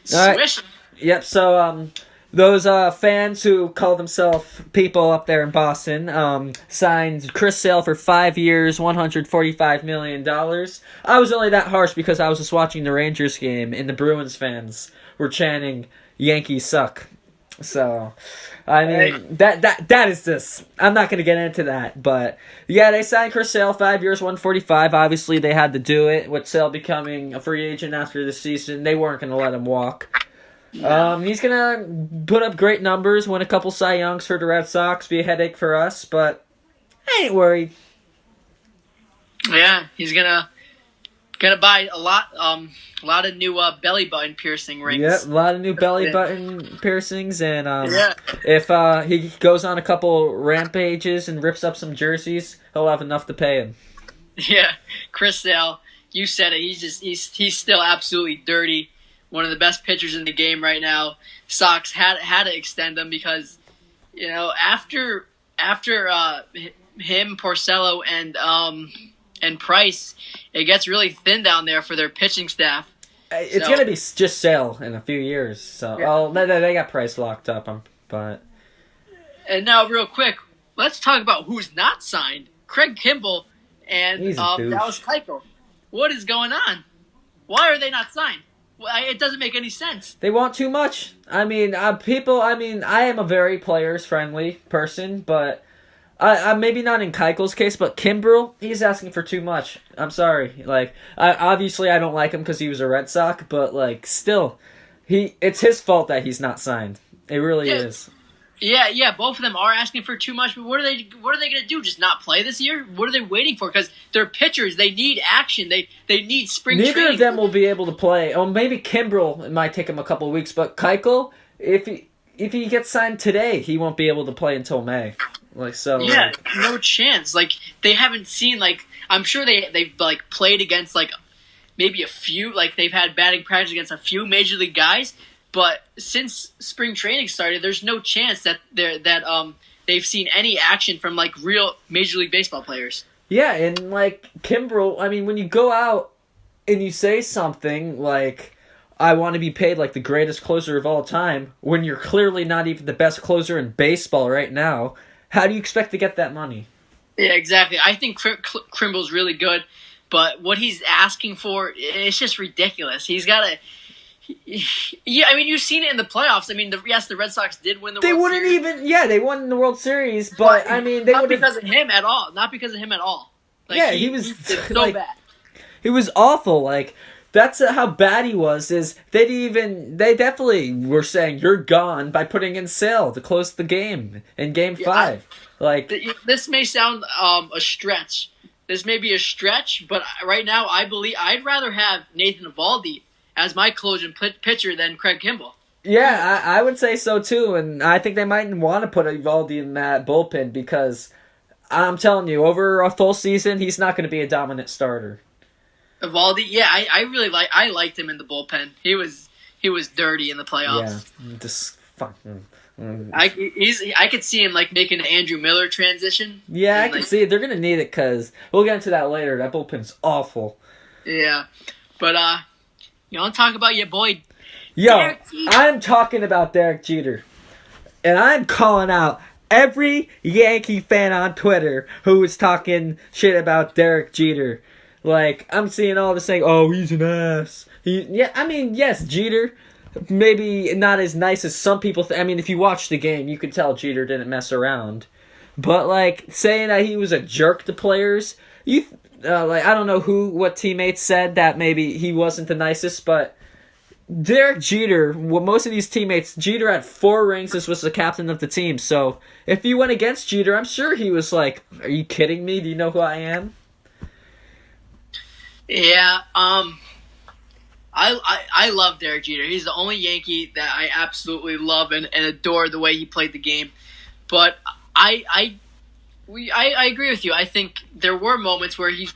Swish. Right. Yep. So those fans who call themselves people up there in Boston signed Chris Sale for 5 years, $145 million. I was only that harsh because I was just watching the Rangers game and the Bruins fans were chanting, Yankees suck. So, I mean, that is this. I'm not going to get into that. But, yeah, they signed Chris Sale, 5 years, $145. Obviously, they had to do it. With Sale becoming a free agent after the season, they weren't going to let him walk. He's going to put up great numbers, win a couple Cy Youngs for the Red Sox, be a headache for us, but I ain't worried. Yeah, he's going to buy a lot of new belly button piercing rings. Yep, a lot of new belly button piercings, and if he goes on a couple rampages and rips up some jerseys, he'll have enough to pay him. Yeah, Chris Sale, you said it. He's still absolutely dirty. One of the best pitchers in the game right now. Sox had to extend him because, after him, Porcello, and Price, it gets really thin down there for their pitching staff. It's going to be just Sale in a few years. So, they got Price locked up, but. And now, real quick, let's talk about who's not signed. Craig Kimbrell and Dallas Keuchel. What is going on? Why are they not signed? It doesn't make any sense. They want too much. I mean, I am a very players-friendly person, but I maybe not in Keuchel's case, but Kimbrell, he's asking for too much. I'm sorry. Obviously I don't like him because he was a Red Sox, but, still, it's his fault that he's not signed. It really is. Yeah, both of them are asking for too much, but what are they going to do? Just not play this year? What are they waiting for? Because they're pitchers. They need action. They need spring training. Neither of them will be able to play. Oh, maybe Kimbrell, it might take him a couple of weeks, but Keuchel, if he gets signed today, he won't be able to play until May. No chance. They haven't seen, I'm sure they've played against, maybe a few, they've had batting practice against a few major league guys. But since spring training started, there's no chance that they've seen any action from real Major League Baseball players. Yeah, and Kimbrell, I mean, when you go out and you say something I want to be paid like the greatest closer of all time, when you're clearly not even the best closer in baseball right now, how do you expect to get that money? Yeah, exactly. I think Kimbrell's really good, but what he's asking for, it's just ridiculous. He's got to. Yeah, I mean, you've seen it in the playoffs. I mean, the Red Sox did win the World Series. They won the World Series, but I mean, not because of him at all. Not because of him at all. He was so bad. He was awful. That's how bad he was. They definitely were saying you're gone by putting in Sale to close the game in Game 5. This may sound a stretch. This may be a stretch, but right now I believe I'd rather have Nathan Eovaldi as my closing pitcher than Craig Kimbrell. Yeah, I would say so too, and I think they might want to put Eovaldi in that bullpen because I'm telling you, over a full season, he's not going to be a dominant starter. Eovaldi, yeah, I liked him in the bullpen. He was dirty in the playoffs. Yeah, just fucking. I could see him making an Andrew Miller transition. Yeah, I can see it. They're going to need it because we'll get into that later. That bullpen's awful. Yeah, but you want to talk about your boy? Yo, I'm talking about Derek Jeter. And I'm calling out every Yankee fan on Twitter who is talking shit about Derek Jeter. I'm seeing all this saying, oh, he's an ass. Yes, Jeter, maybe not as nice as some people if you watch the game, you could tell Jeter didn't mess around. But, saying that he was a jerk to players, I don't know what teammates said that maybe he wasn't the nicest, but Derek Jeter, most of these teammates, Jeter had 4 rings. This was the captain of the team. So if you went against Jeter, I'm sure he was are you kidding me? Do you know who I am? Yeah, I love Derek Jeter. He's the only Yankee that I absolutely love and adore the way he played the game. But I agree with you. I think there were moments where he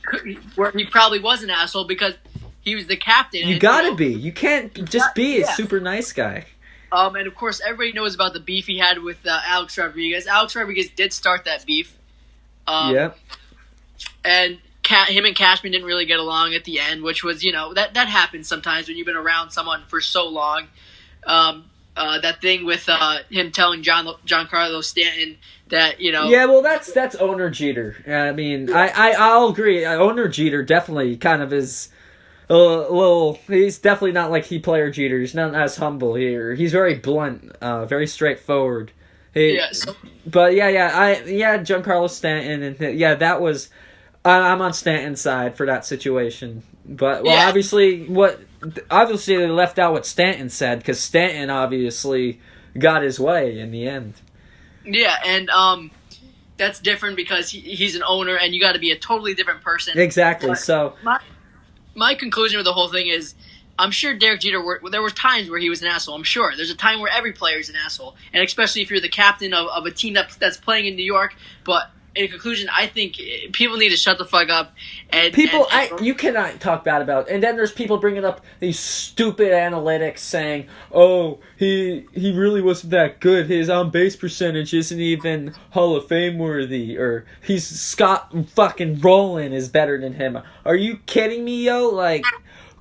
probably was an asshole because he was the captain. You gotta be. You can't just be a super nice guy. And of course, everybody knows about the beef he had with Alex Rodriguez. Alex Rodriguez did start that beef. Yep. And him and Cashman didn't really get along at the end, which was, that happens sometimes when you've been around someone for so long. That thing with him telling Giancarlo Stanton that, Yeah, well, that's owner Jeter. I mean, I'll agree. Owner Jeter definitely kind of is a little. He's definitely not like player Jeter. He's not as humble here. He's very blunt, very straightforward. But Giancarlo Stanton, and that was. I'm on Stanton's side for that situation. But obviously they left out what Stanton said because Stanton obviously got his way in the end. Yeah, and that's different because he's an owner, and you got to be a totally different person. Exactly. But so my conclusion with the whole thing is, I'm sure Derek Jeter. There were times where he was an asshole. I'm sure there's a time where every player is an asshole, and especially if you're the captain of a team that's playing in New York. But in conclusion, I think people need to shut the fuck up. And you cannot talk bad about. And then there's people bringing up these stupid analytics saying, "Oh, he really wasn't that good. His on base percentage isn't even Hall of Fame worthy." Or he's Scott fucking Rowland is better than him. Are you kidding me, yo? Like,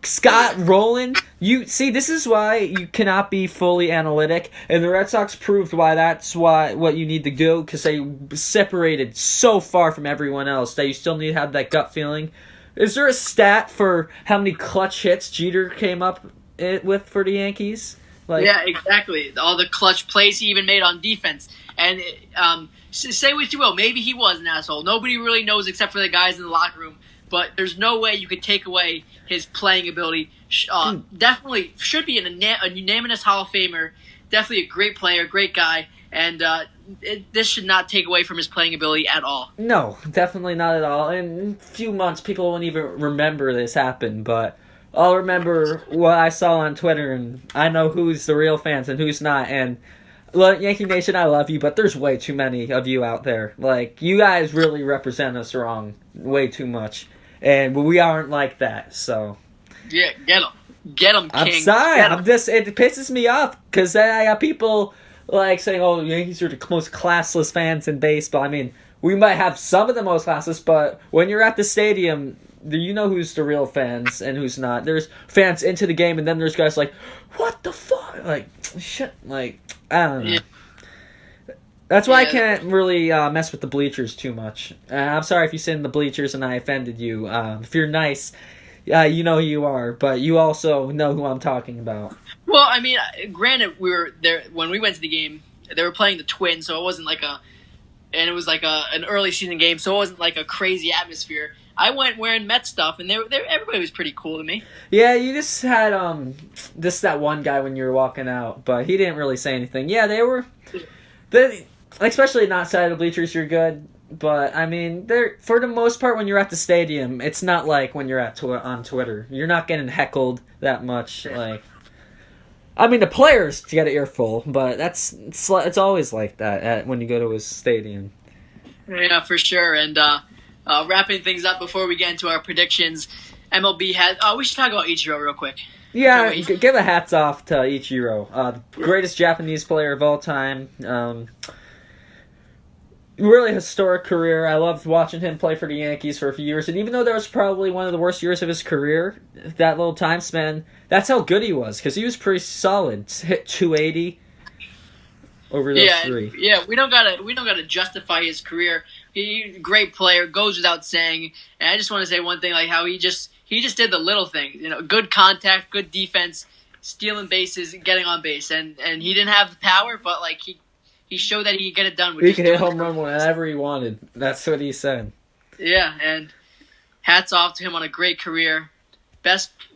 Scott Rowland, you see, this is why you cannot be fully analytic, and the Red Sox proved why that's what you need to do, because they separated so far from everyone else that you still need to have that gut feeling. Is there a stat for how many clutch hits Jeter came up with for the Yankees? Like, yeah, exactly. All the clutch plays he even made on defense. And say what you will, maybe he was an asshole. Nobody really knows except for the guys in the locker room. But there's no way you could take away his playing ability. Definitely should be a unanimous Hall of Famer. Definitely a great player, great guy. And this should not take away from his playing ability at all. No, definitely not at all. In a few months, people won't even remember this happened. But I'll remember what I saw on Twitter. And I know who's the real fans and who's not. And look, Yankee Nation, I love you, but there's way too many of you out there. Like, you guys really represent us wrong. Way too much. And we aren't like that, so. Yeah, get them, King. I'm sorry, it pisses me off, because I got people, like, saying, oh, Yankees are the most classless fans in baseball. I mean, we might have some of the most classless, but when you're at the stadium, you know who's the real fans and who's not. There's fans into the game, and then there's guys like, what the fuck? Like, shit, like, I don't know. Yeah. That's why I can't really mess with the bleachers too much. I'm sorry if you sit in the bleachers and I offended you. If you're nice, you know who you are, but you also know who I'm talking about. Well, I mean, granted, we were there when we went to the game. They were playing the Twins, so it wasn't like it was like an early season game, so it wasn't like a crazy atmosphere. I went wearing Met stuff, and everybody was pretty cool to me. Yeah, you just had that one guy when you were walking out, but he didn't really say anything. Yeah, especially not side of the bleachers, you're good. But, I mean, for the most part, when you're at the stadium, it's not like when you're on Twitter. You're not getting heckled that much. Like, I mean, the players get an earful, but it's always like that when you go to a stadium. Yeah, for sure. And wrapping things up before we get into our predictions, MLB had... we should talk about Ichiro real quick. Yeah, give a hats off to Ichiro. The greatest Japanese player of all time. Really historic career. I loved watching him play for the Yankees for a few years, and even though that was probably one of the worst years of his career, that little time span, that's how good he was, because he was pretty solid. Hit 280 over those three. Yeah, we don't gotta justify his career. He's a great player, goes without saying. And I just want to say one thing, like how he just did the little things. You know, good contact, good defense, stealing bases, getting on base, and he didn't have the power, but like he showed that he could get it done. He could hit home run whenever he wanted. That's what he said. Yeah, and hats off to him on a great career.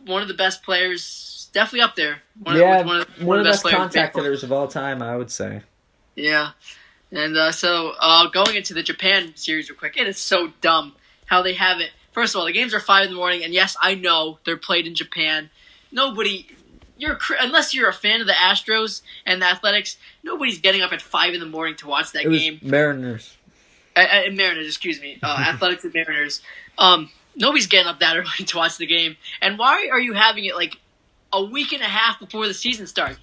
One of the best players, definitely up there. One of the best contact hitters of all time, I would say. Yeah, and so going into the Japan series real quick, it is so dumb how they have it. First of all, the games are 5 a.m, and yes, I know they're played in Japan. Unless you're a fan of the Astros and the Athletics, nobody's getting up at 5 a.m. to watch that game. Mariners. Mariners, excuse me. Athletics and Mariners. Nobody's getting up that early to watch the game. And why are you having it like a week and a half before the season starts?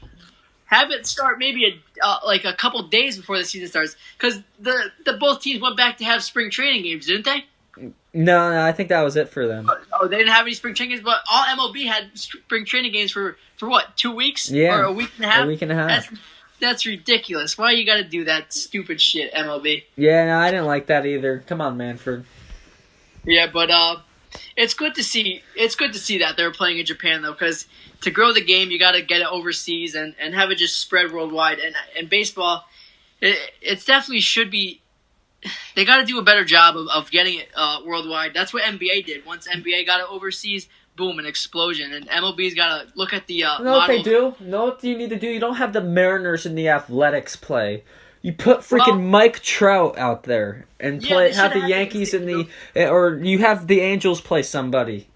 Have it start maybe a couple days before the season starts, because the both teams went back to have spring training games, didn't they? No, I think that was it for them. Oh, they didn't have any spring training games, but all MLB had spring training games for what, 2 weeks? Yeah, or a week and a half? A week and a half. That's ridiculous. Why you got to do that stupid shit, MLB? Yeah, no, I didn't like that either. Come on, Manfred. Yeah, but it's good to see. It's good to see that they're playing in Japan though, because to grow the game, you got to get it overseas and have it just spread worldwide. And baseball, it definitely should be. They got to do a better job of getting it worldwide. That's what NBA did. Once NBA got it overseas, boom, an explosion. And MLB's got to look at the know what they do? Know what you need to do? You don't have the Mariners and the Athletics play. You put freaking Mike Trout out there and have the Yankees or you have the Angels play somebody.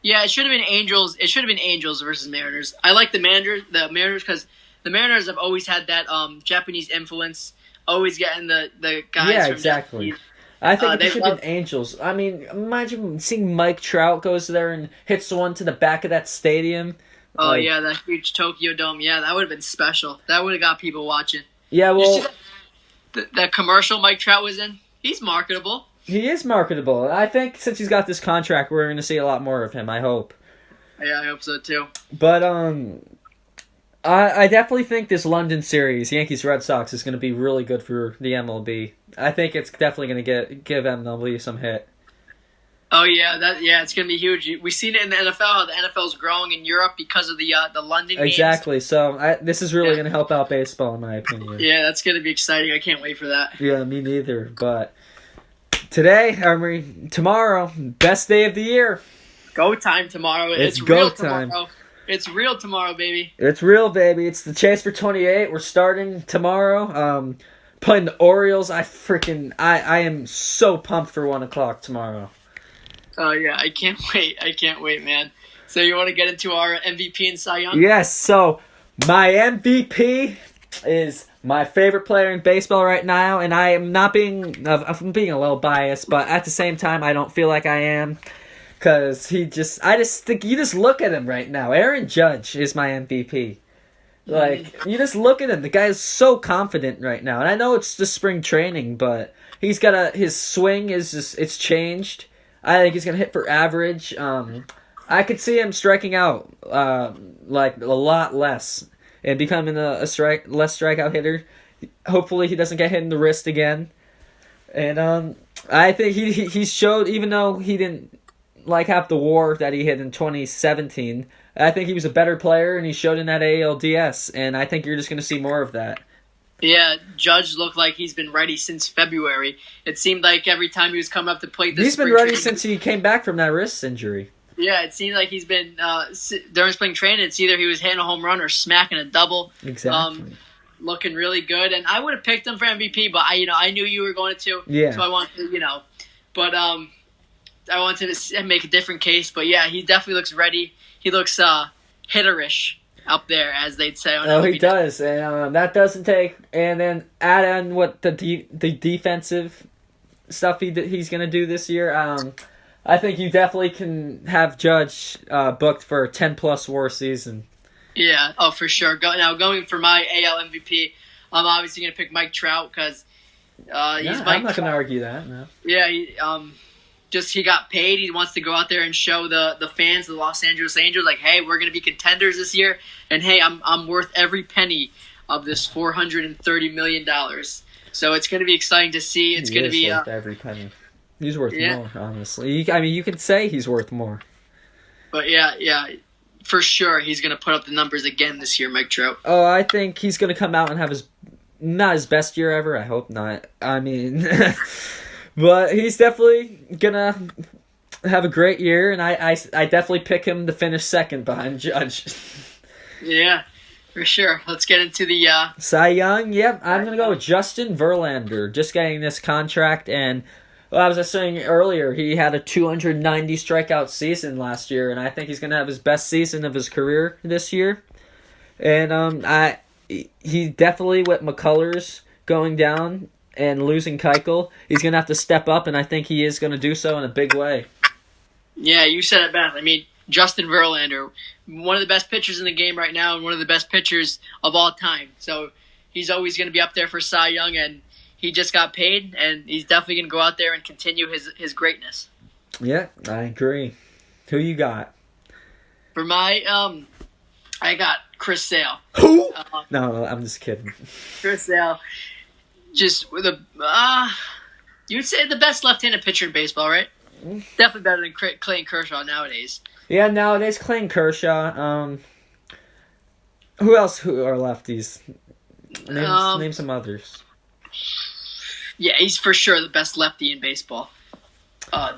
Yeah, it should have been Angels. It should have been Angels versus Mariners. I like the Mariners because the Mariners have always had that Japanese influence. Always getting the guys. Yeah, from exactly. Japanese. I think it They should love. have been Angels. I mean, imagine seeing Mike Trout goes there and hits the one to the back of that stadium. Oh Like, yeah, that huge Tokyo Dome. Yeah, that would have been special. That would have got people watching. yeah, You see well, that commercial Mike Trout was in? He's marketable. he is marketable. I think since he's got this contract, we're going to see a lot more of him. I hope. Yeah, I hope so too. But I definitely think this London series, Yankees Red Sox, is going to be really good for the MLB. I think it's definitely going to give MLB some hit. Oh yeah, it's gonna be huge. We've seen it in the NFL. How the NFL's growing in Europe because of the London games. Exactly. So this is really going to help out baseball, in my opinion. Yeah, that's gonna be exciting. I can't wait for that. Yeah, me neither. But tomorrow, best day of the year. Go time tomorrow. It's real go time. tomorrow. It's real tomorrow, baby. It's real, baby. It's the chase for 28. We're starting tomorrow. Playing the Orioles. I am so pumped for 1 o'clock tomorrow. Oh yeah, I can't wait. I can't wait, man. So you want to get into our MVP and Cy Young? Yes. So my MVP is my favorite player in baseball right now, and I'm being a little biased, but at the same time, I don't feel like I am. Because I just think you just look at him right now. Aaron Judge is my MVP. Like, you just look at him. The guy is so confident right now. And I know it's the spring training, but his swing it's changed. I think he's going to hit for average. I could see him striking out, like a lot less and becoming less strikeout hitter. Hopefully he doesn't get hit in the wrist again. And, I think he showed, even though he didn't, have the WAR that he hit in 2017. I think he was a better player, and he showed in that ALDS, and I think you're just going to see more of that. Yeah, Judge looked like he's been ready since February. It seemed like every time he was coming up to plate this He's been ready since he came back from that wrist injury. Yeah, it seemed like he's been, during spring training, it's either he was hitting a home run or smacking a double. Exactly. Looking really good, and I would have picked him for MVP, but I knew you were going to, yeah. So I wanted to, but I wanted to make a different case, but yeah, he definitely looks ready. He looks hitterish up there, as they'd say. Oh, he does, and that doesn't take. And then add on what the defensive stuff he's going to do this year. I think you definitely can have Judge booked for a 10+ WAR season. Yeah, oh for sure. Going for my AL MVP, I'm obviously going to pick Mike Trout because he's Mike. I'm not going to argue that. No. Yeah, he got paid. He wants to go out there and show the fans, the Los Angeles Angels, like, hey, we're going to be contenders this year, and hey, I'm worth every penny of this $430 million. So it's going to be exciting to see. It's going to be worth every penny. He's worth more, honestly. I mean, you could say he's worth more. But yeah, for sure, he's going to put up the numbers again this year, Mike Trout. Oh, I think he's going to come out and have not his best year ever. I hope not. I mean. But he's definitely gonna have a great year, and I definitely pick him to finish second behind Judge. Yeah, for sure. Let's get into the Cy Young. Yep, I'm gonna go with Justin Verlander. Just getting this contract, and as I was saying earlier, he had a 290 strikeout season last year, and I think he's gonna have his best season of his career this year. And he definitely, with McCullers going down and losing Keuchel, he's going to have to step up, and I think he is going to do so in a big way. Yeah, you said it best. I mean, Justin Verlander, one of the best pitchers in the game right now and one of the best pitchers of all time. So he's always going to be up there for Cy Young, and he just got paid, and he's definitely going to go out there and continue his greatness. Yeah, I agree. Who you got? For my, I got Chris Sale. Who? No, I'm just kidding. Chris Sale. Just with you would say the best left-handed pitcher in baseball, right? Definitely better than Clayton Kershaw nowadays. Yeah, nowadays Clayton Kershaw. Who else? Who are lefties? Name some others. Yeah, he's for sure the best lefty in baseball.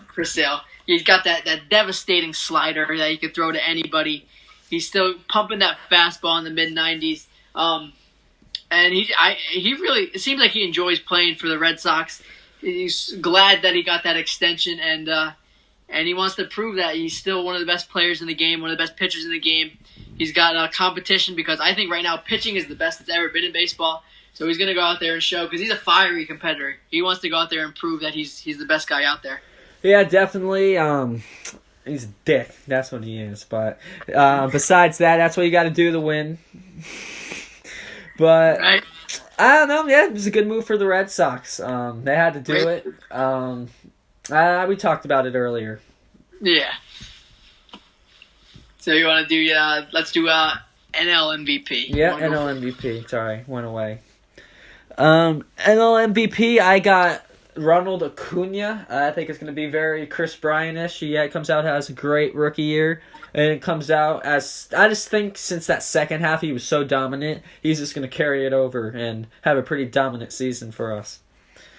Chris Sale. He's got that devastating slider that he could throw to anybody. He's still pumping that fastball in the mid-90s. And he really, it seems like he enjoys playing for the Red Sox. He's glad that he got that extension, and he wants to prove that he's still one of the best players in the game, one of the best pitchers in the game. He's got competition because I think right now pitching is the best it's ever been in baseball. So he's going to go out there and show, because he's a fiery competitor. He wants to go out there and prove that he's the best guy out there. Yeah, definitely. He's a dick. That's what he is. But besides that, that's what you got to do to win. But right. I don't know. Yeah, it was a good move for the Red Sox. They had to do it. We talked about it earlier. Yeah. So you want to do? Let's do NL MVP. Yeah, NL MVP. Sorry, went away. NL MVP. I got Ronald Acuna. I think it's going to be very Chris Bryant-ish. He comes out, has a great rookie year, and it comes out as, I just think since that second half he was so dominant, he's just going to carry it over and have a pretty dominant season for us.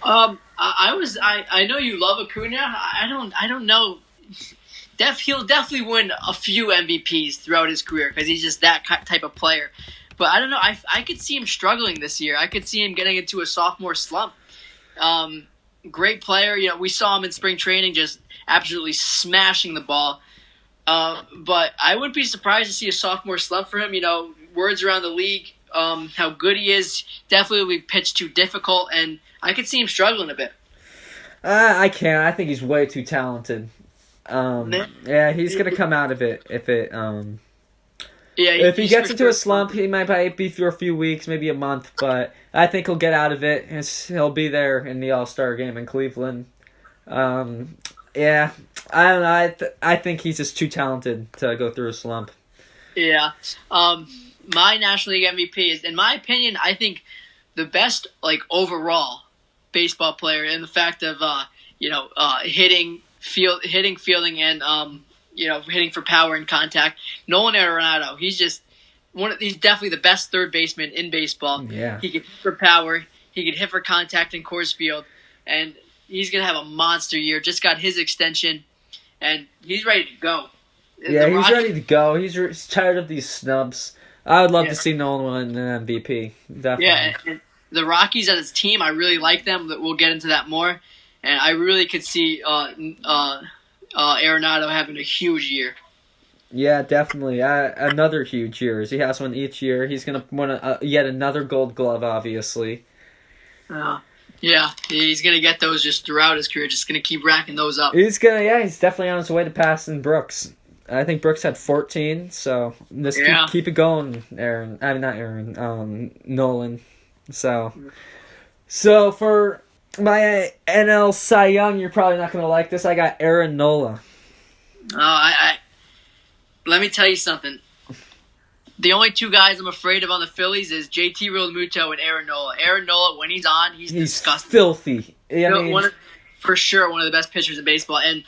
I know you love Acuna. I don't know. He'll definitely win a few MVPs throughout his career because he's just that type of player. But I don't know. I could see him struggling this year. I could see him getting into a sophomore slump. Great player. We saw him in spring training just absolutely smashing the ball. But I wouldn't be surprised to see a sophomore slump for him. Words around the league, how good he is. Definitely will be pitched too difficult, and I could see him struggling a bit. I can't. I think he's way too talented. Yeah, he's gonna come out of it if he gets into a slump. He might be for a few weeks, maybe a month, but I think he'll get out of it. He'll be there in the All-Star game in Cleveland. Yeah, I don't know. I think he's just too talented to go through a slump. Yeah. My National League MVP is, in my opinion, I think the best overall baseball player in the fact of hitting, fielding, and hitting for power and contact. Nolan Arenado. He's definitely the best third baseman in baseball. Yeah. He can hit for power. He can hit for contact in Coors Field, and he's gonna have a monster year. Just got his extension, and he's ready to go. Yeah, he's ready to go. He's tired of these snubs. I would love to see Nolan win an MVP. Definitely. Yeah, and the Rockies as a team, I really like them. We'll get into that more. And I really could see Arenado having a huge year. Yeah, definitely. Another huge year. He has one each year. He's going to win yet another Gold Glove, obviously. Yeah, he's going to get those just throughout his career. Just going to keep racking those up. He's definitely on his way to passing Brooks. I think Brooks had 14, so just keep it going, Aaron. I mean, not Aaron. Nolan. So for my NL Cy Young, you're probably not going to like this. I got Aaron Nola. Let me tell you something. The only two guys I'm afraid of on the Phillies is JT Realmuto and Aaron Nola. Aaron Nola, when he's on, he's disgusting. Filthy. For sure, one of the best pitchers in baseball. And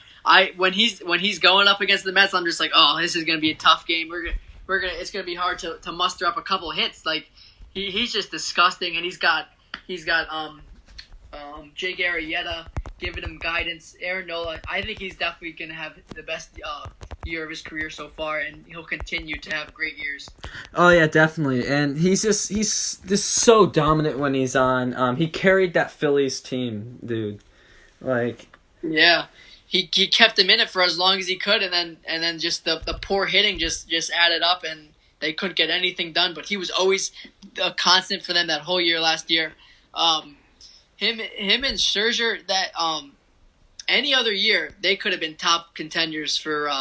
when he's going up against the Mets, I'm just like, oh, this is going to be a tough game. It's going to be hard to muster up a couple hits. Like he's just disgusting, and he's got Jake Arrieta giving him guidance. Aaron Nola, I think he's definitely going to have the best year of his career so far, and he'll continue to have great years. Oh yeah, definitely. And he's just so dominant when he's on. He carried that Phillies team, dude. Yeah. He kept them in it for as long as he could, and then just the poor hitting just added up, and they couldn't get anything done. But he was always a constant for them that whole year last year. Him and Scherzer, that any other year they could have been top contenders for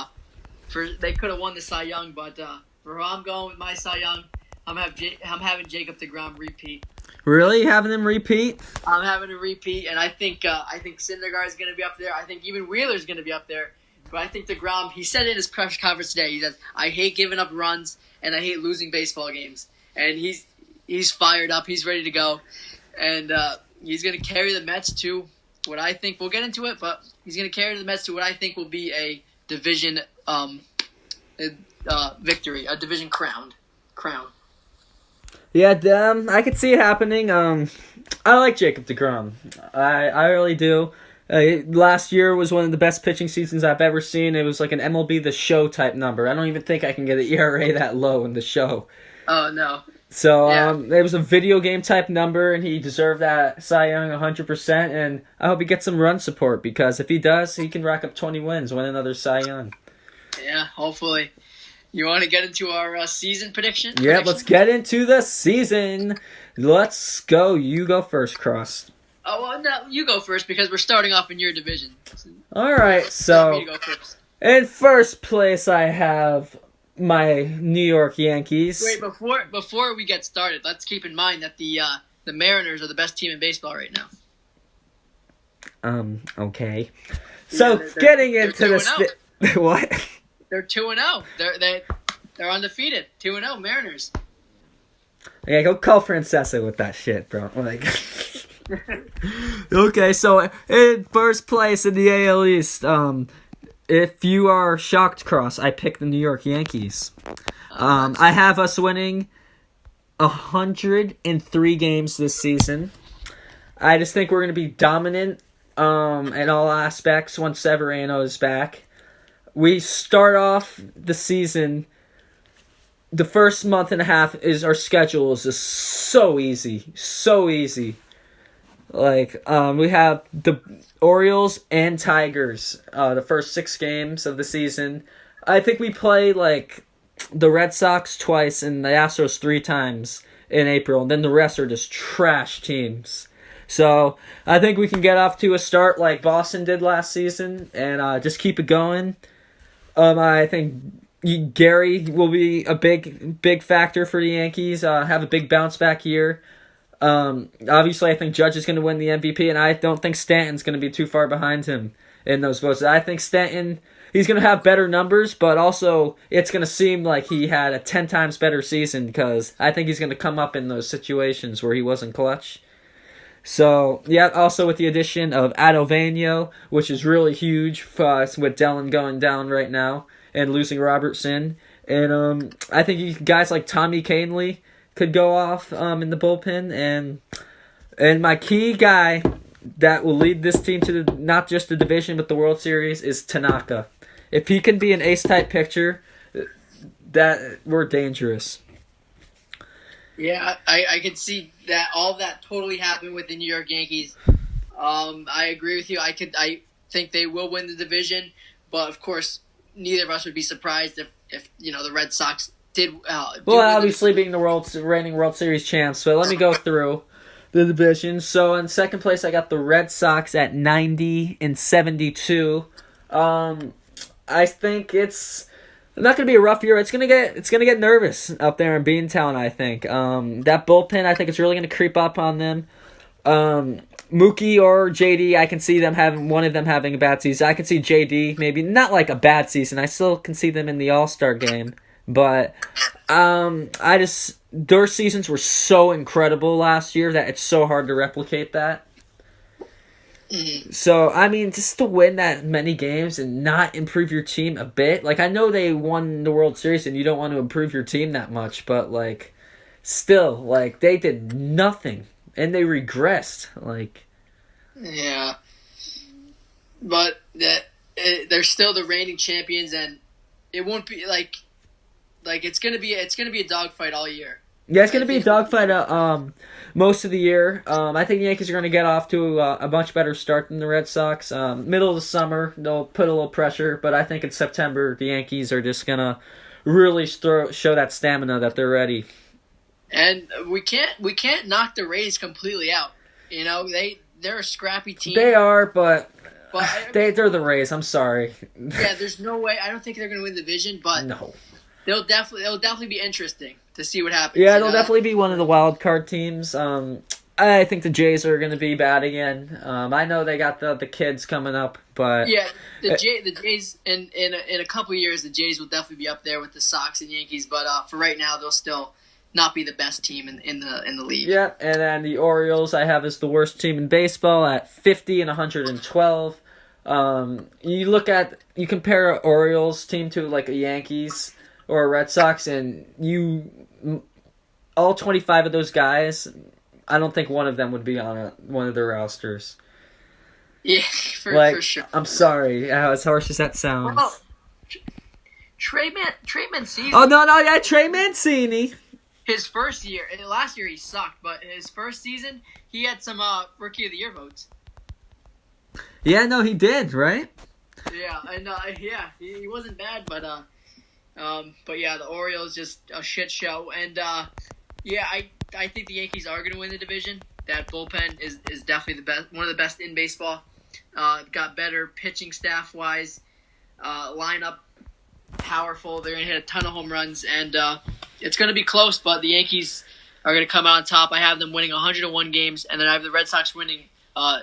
they could have won the Cy Young. But for who I'm going with my Cy Young, I'm having Jacob deGrom repeat. Really? Having him repeat? I'm having a repeat, and I think Syndergaard is going to be up there. I think even Wheeler's going to be up there. But I think DeGrom, he said in his press conference today, he says, I hate giving up runs, and I hate losing baseball games. And he's fired up. He's ready to go. And he's going to carry the Mets to what I think, we'll get into it, but he's going to carry the Mets to what I think will be a division victory, a division crown. Yeah, I could see it happening. I like Jacob deGrom. I really do. Last year was one of the best pitching seasons I've ever seen. It was like an MLB The Show type number. I don't even think I can get an ERA that low in The Show. Oh, no. So it was a video game type number, and he deserved that Cy Young 100%, and I hope he gets some run support, because if he does, he can rack up 20 wins, win another Cy Young. Yeah, hopefully. You want to get into our season prediction? Yeah, let's get into the season. Let's go. You go first, Cross. Oh, well, no, you go first because we're starting off in your division. All right, Me so to go first. in first place I have my New York Yankees. Wait, before we get started, let's keep in mind that the Mariners are the best team in baseball right now. Okay. So they're getting into 2-0. the what? They're 2-0. They're undefeated. 2-0 Mariners. Yeah, go call Francesa with that shit, bro. Like, okay, so in first place in the AL East, if you are shocked, Cross, I picked the New York Yankees. I have us winning 103 games this season. I just think we're going to be dominant in all aspects once Severino is back. We start off the season. The first month and a half is our schedule is just so easy. Like, we have the Orioles and Tigers, the first 6 games of the season. I think we play, like, the Red Sox twice and the Astros 3 times in April. And then the rest are just trash teams. So, I think we can get off to a start like Boston did last season and just keep it going. I think Gary will be a big factor for the Yankees. Have a big bounce back year. Obviously, I think Judge is going to win the MVP, and I don't think Stanton's going to be too far behind him in those votes. I think Stanton, he's going to have better numbers, but also it's going to seem like he had a 10 times better season because I think he's going to come up in those situations where he wasn't clutch. So, yeah, also with the addition of Adoveno, which is really huge for us with Dellin going down right now and losing Robertson. And I think guys like Tommy Kahnle could go off in the bullpen. And my key guy that will lead this team to not just the division but the World Series is Tanaka. If he can be an ace-type pitcher, that we're dangerous. Yeah, I could see that all of that totally happened with the New York Yankees. I agree with you. I think they will win the division, but of course, neither of us would be surprised if the Red Sox did. Well, obviously being the reigning World Series champs. So let me go through the division. So in second place, I got the Red Sox at 90-72. I think it's not going to be a rough year. It's gonna get nervous up there in Beantown, I think. That bullpen, I think it's really gonna creep up on them. Mookie or JD, I can see them one of them having a bad season. I can see JD maybe not like a bad season. I still can see them in the All-Star game, but their seasons were so incredible last year that it's so hard to replicate that. Mm-hmm. So, I mean, just to win that many games and not improve your team a bit. Like, I know they won the World Series and you don't want to improve your team that much, but, like, still, like, they did nothing. And they regressed. Like, yeah. But they're still the reigning champions, and it won't be, like it's gonna be a dogfight all year. Yeah, it's going to be a dogfight most of the year. I think the Yankees are going to get off to a much better start than the Red Sox. Middle of the summer, they'll put a little pressure, but I think in September, the Yankees are just going to really show that stamina that they're ready. And we can't knock the Rays completely out. They're a scrappy team. They are, but they're the Rays. I'm sorry. Yeah, there's no way. I don't think they're going to win the division, but no. It'll definitely be interesting to see what happens. Yeah, they'll definitely be one of the wild card teams. I think the Jays are going to be bad again. I know they got the kids coming up, but yeah, the Jays in a couple of years, the Jays will definitely be up there with the Sox and Yankees. But for right now, they'll still not be the best team in the league. Yeah, and then the Orioles I have as the worst team in baseball at 50-112. You compare an Orioles team to like a Yankees or a Red Sox, and all 25 of those guys, I don't think one of them would be on one of their rosters. Yeah, for sure. I'm sorry, as harsh as that sounds. Oh, Trey Mancini. Oh, no, yeah, Trey Mancini. His first year, last year he sucked, but his first season, he had some Rookie of the Year votes. Yeah, no, he did, right? Yeah, and he wasn't bad, but yeah, the Orioles just a shit show, and I think the Yankees are going to win the division. That bullpen is definitely the best, one of the best in baseball. Got better pitching staff wise, lineup powerful. They're going to hit a ton of home runs, and it's going to be close. But the Yankees are going to come out on top. I have them winning 101 games, and then I have the Red Sox winning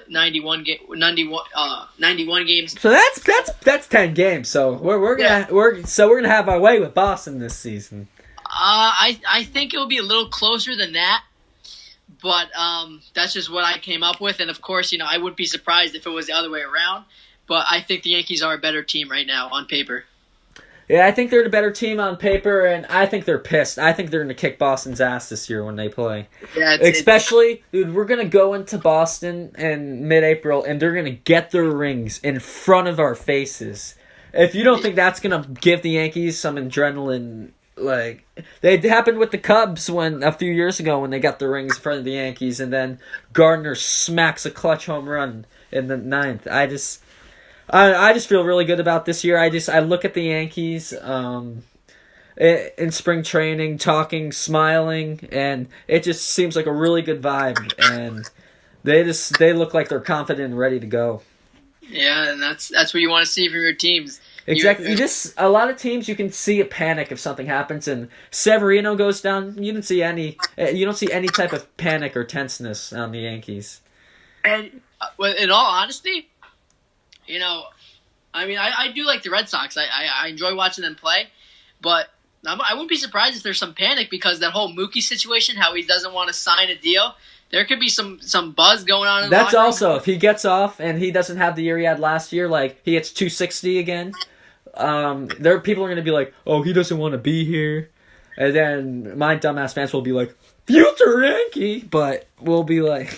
91 games. So that's 10 games. So we're gonna have our way with Boston this season. I think it will be a little closer than that, but that's just what I came up with. And of course, I wouldn't be surprised if it was the other way around. But I think the Yankees are a better team right now on paper. Yeah, I think they're the better team on paper, and I think they're pissed. I think they're going to kick Boston's ass this year when they play. Yeah, dude, we're going to go into Boston in mid-April, and they're going to get their rings in front of our faces. If you don't think that's going to give the Yankees some adrenaline, like, it happened with the Cubs a few years ago when they got the rings in front of the Yankees, and then Gardner smacks a clutch home run in the ninth. I just feel really good about this year. I look at the Yankees in spring training, talking, smiling, and it just seems like a really good vibe. And they look like they're confident and ready to go. Yeah, and that's what you want to see from your teams. Exactly. A lot of teams you can see a panic if something happens, and Severino goes down. You don't see any type of panic or tenseness on the Yankees. And in all honesty, I do like the Red Sox. I enjoy watching them play, but I wouldn't be surprised if there's some panic because that whole Mookie situation, how he doesn't want to sign a deal. There could be some buzz going on in the locker room. That's also, if he gets off and he doesn't have the year he had last year, like he hits 260 again, people are going to be like, oh, he doesn't want to be here. And then my dumbass fans will be like, future Yankee, but we'll be like...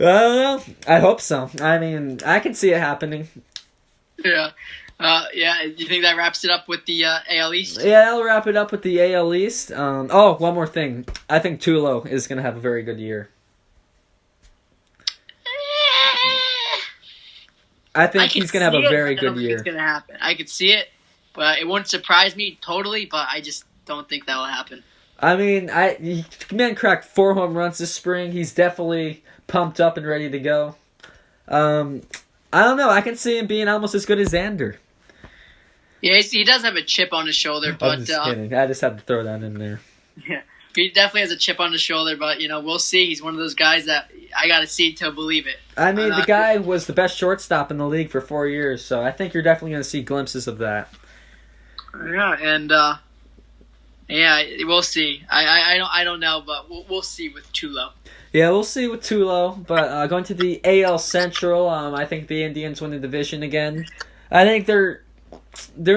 I hope so. I mean, I can see it happening. Yeah. Do you think that wraps it up with the AL East? Yeah, that'll wrap it up with the AL East. One more thing. I think Tulo is going to have a very good year. I think he's going to have a very good year. It's going to happen. I could see it, but it wouldn't surprise me totally, but I just don't think that will happen. I mean, man cracked 4 home runs this spring. He's definitely pumped up and ready to go. I don't know. I can see him being almost as good as Xander. Yeah, he does have a chip on his shoulder, but I'm just kidding. I just had to throw that in there. Yeah, he definitely has a chip on his shoulder, but we'll see. He's one of those guys that I got to see to believe it. I mean, the guy was the best shortstop in the league for 4 years, so I think you're definitely going to see glimpses of that. Yeah, and we'll see. I don't know, but we'll see with Tulo. Yeah, we'll see with Tulo. But going to the AL Central, I think the Indians win the division again. I think they're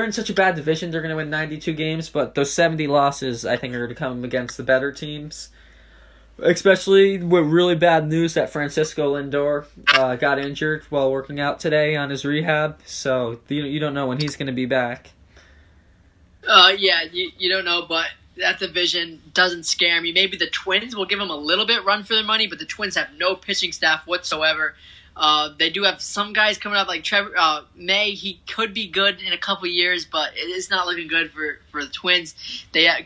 in such a bad division. They're going to win 92 games, but those 70 losses, I think, are going to come against the better teams. Especially with really bad news that Francisco Lindor got injured while working out today on his rehab. So you don't know when he's going to be back. You don't know, but that division doesn't scare me. Maybe the Twins will give them a little bit run for their money, but the Twins have no pitching staff whatsoever. They do have some guys coming up like Trevor May. He could be good in a couple years, but it is not looking good for the Twins.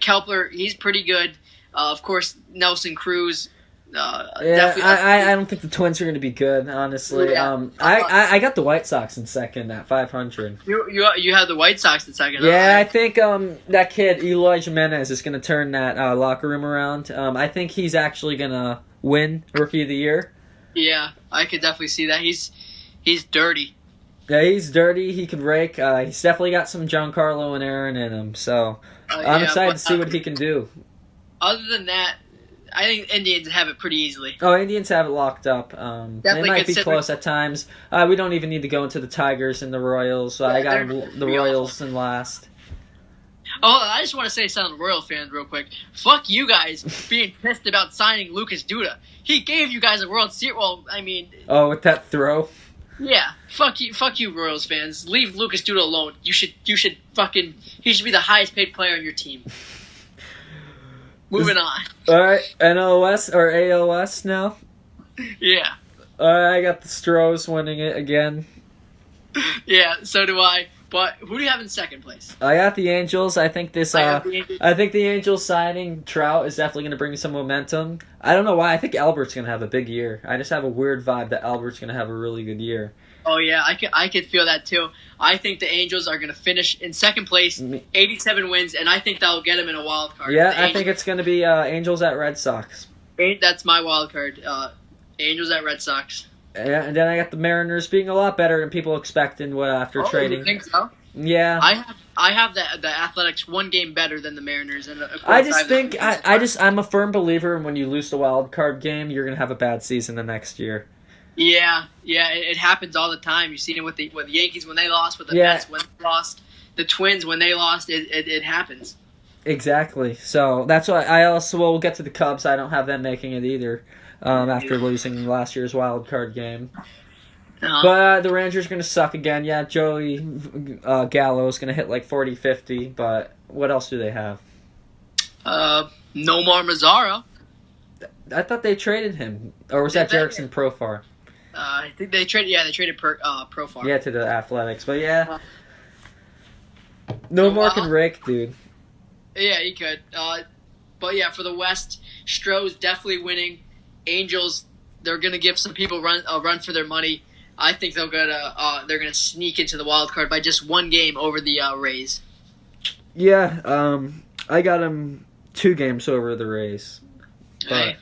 Kepler, he's pretty good. Of course, Nelson Cruz. I don't think the Twins are going to be good, honestly. Yeah. I got the White Sox in second at 500. You have the White Sox in second. Yeah, I think that kid Eloy Jimenez is going to turn that locker room around. I think he's actually going to win Rookie of the Year. Yeah, I could definitely see that. He's dirty. Yeah, he's dirty. He can rake. He's definitely got some Giancarlo and Aaron in him. So I'm excited to see what he can do. Other than that, I think Indians have it pretty easily. Oh, Indians have it locked up. They might be close at times. We don't even need to go into the Tigers and the Royals. I got the Royals in last. Oh, I just want to say something to Royal fans real quick. Fuck you guys being pissed about signing Lucas Duda. He gave you guys a World Series. Well, I mean... Oh, with that throw? Yeah. Fuck you, Royals fans. Leave Lucas Duda alone. You should fucking... He should be the highest paid player on your team. Moving on. Alright, NLS or ALS now? Yeah. I got the Stros winning it again. Yeah, so do I. But who do you have in second place? I got the Angels. I think this. I have the Angels. I think the Angels signing Trout is definitely going to bring some momentum. I don't know why. I think Albert's going to have a big year. I just have a weird vibe that Albert's going to have a really good year. Oh yeah, I could feel that too. I think the Angels are going to finish in second place, 87 wins, and I think that'll get them in a wild card. Yeah, I think it's going to be Angels at Red Sox. That's my wild card. Angels at Red Sox. Yeah, and then I got the Mariners being a lot better than people expected after trading. You think so? Yeah. I have the Athletics one game better than the Mariners, and I'm a firm believer in when you lose the wild card game, you're going to have a bad season the next year. Yeah, it happens all the time. You've seen it with the Yankees when they lost, with the Mets when they lost, the Twins when they lost. It happens. Exactly. So that's why we'll get to the Cubs. I don't have them making it either after losing last year's wild card game. But the Rangers are going to suck again. Yeah, Joey Gallo is going to hit like 40-50, but what else do they have? No more Mazzara. I thought they traded him. Or was that Jerickson Profar? I think they traded Profar. Yeah, to the Athletics. But yeah, no more can rake, dude. Yeah, he could. But yeah, for the West, Stroh's definitely winning. Angels, they're gonna give some people a run for their money. I think they're gonna sneak into the wild card by just one game over the Rays. Yeah, I got them 2 games over the Rays. But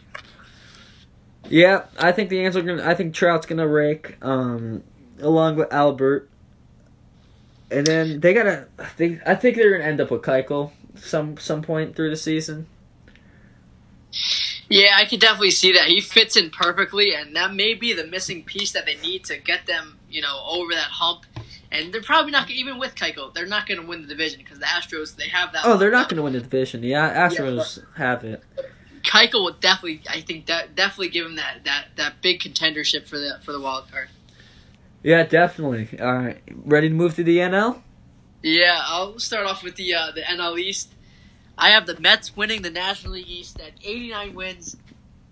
yeah, I think the Angels I think Trout's gonna rake, along with Albert, and then I think they're gonna end up with Keuchel some point through the season. Yeah, I could definitely see that. He fits in perfectly, and that may be the missing piece that they need to get them, over that hump. And they're probably not even with Keuchel. They're not going to win the division because the Astros they have that. Oh, they're not going to win the division. Yeah, Astros have it. Keuchel would definitely give him that big contendership for the wild card. Yeah, definitely. All right, ready to move to the NL? Yeah, I'll start off with the NL East. I have the Mets winning the National League East at 89 wins.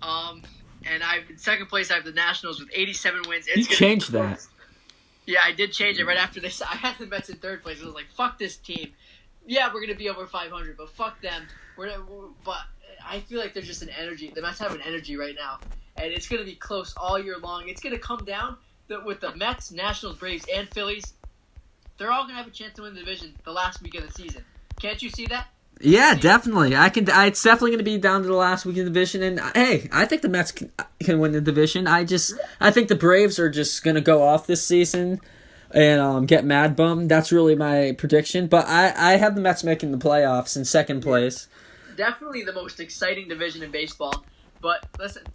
And in second place I have the Nationals with 87 wins. You changed that. Yeah, I did change it right after this. I had the Mets in third place. I was like, fuck this team. Yeah, we're going to be over 500, but fuck them. But I feel like there's just an energy. The Mets have an energy right now. And it's going to be close all year long. It's going to come down with the Mets, Nationals, Braves, and Phillies. They're all going to have a chance to win the division the last week of the season. Can't you see that? Yeah, definitely. It's definitely going to be down to the last week of the division, and hey, I think the Mets can win the division. I think the Braves are just going to go off this season and get mad bummed. That's really my prediction. But I have the Mets making the playoffs in second place. Definitely the most exciting division in baseball. But listen,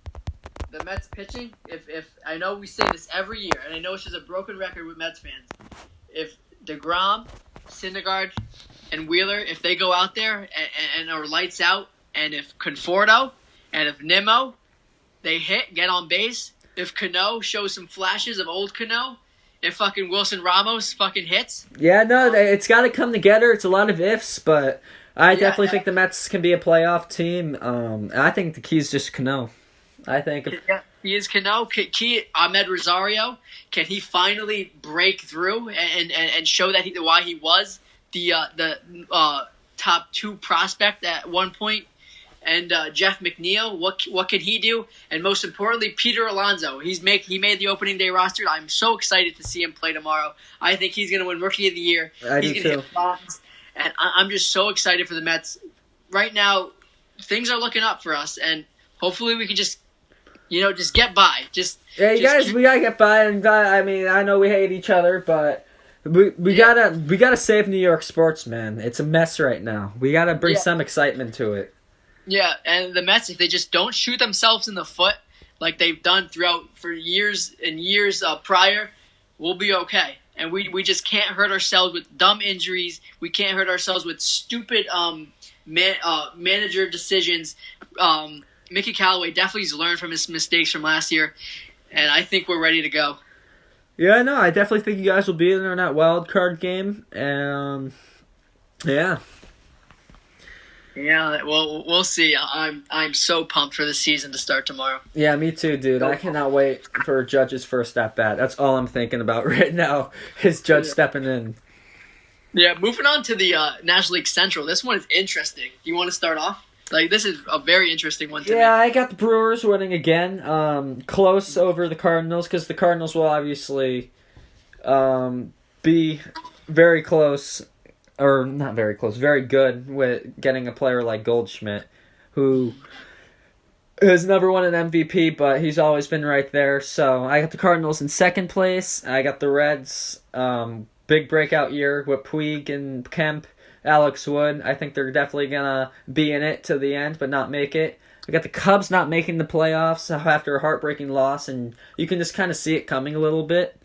the Mets pitching. If I know we say this every year, and I know it's just a broken record with Mets fans. If DeGrom, Syndergaard, and Wheeler, if they go out there and are lights out, and if Conforto and if Nimmo, they get on base, if Cano shows some flashes of old Cano, if fucking Wilson Ramos fucking hits. Yeah, no, it's got to come together. It's a lot of ifs, but I definitely think the Mets can be a playoff team. I think the key is just Cano. I think he is Cano. Ahmed Rosario, can he finally break through and show that why he was the top 2 prospect at one point, and Jeff McNeil, what can he do? And most importantly, Peter Alonso. He made the opening day roster. I'm so excited to see him play tomorrow. I think he's going to win Rookie of the Year. He's going to hit bombs, and I'm just so excited for the Mets. Right now, things are looking up for us, and hopefully we can just get by. We gotta get by. And I mean, I know we hate each other, but. We gotta save New York sports, man. It's a mess right now. We gotta bring some excitement to it. Yeah, and the Mets, if they just don't shoot themselves in the foot like they've done for years and years prior, we'll be okay. And we just can't hurt ourselves with dumb injuries. We can't hurt ourselves with stupid manager decisions. Mickey Callaway definitely has learned from his mistakes from last year, and I think we're ready to go. Yeah, no, I definitely think you guys will be in there in that wild card game, and yeah. Yeah, well, we'll see. I'm so pumped for the season to start tomorrow. Yeah, me too, dude. I cannot wait for Judge's first at bat. That's all I'm thinking about right now. Is Judge stepping in. Yeah, moving on to the National League Central. This one is interesting. Do you want to start off? Like, this is a very interesting one to me. Yeah, I got the Brewers winning again. Close over the Cardinals because the Cardinals will obviously be very close, or not very close, very good with getting a player like Goldschmidt, who has never won an MVP, but he's always been right there. So I got the Cardinals in second place. I got the Reds. Big breakout year with Puig and Kemp. Alex Wood, I think they're definitely going to be in it to the end, but not make it. I got the Cubs not making the playoffs after a heartbreaking loss, and you can just kind of see it coming a little bit.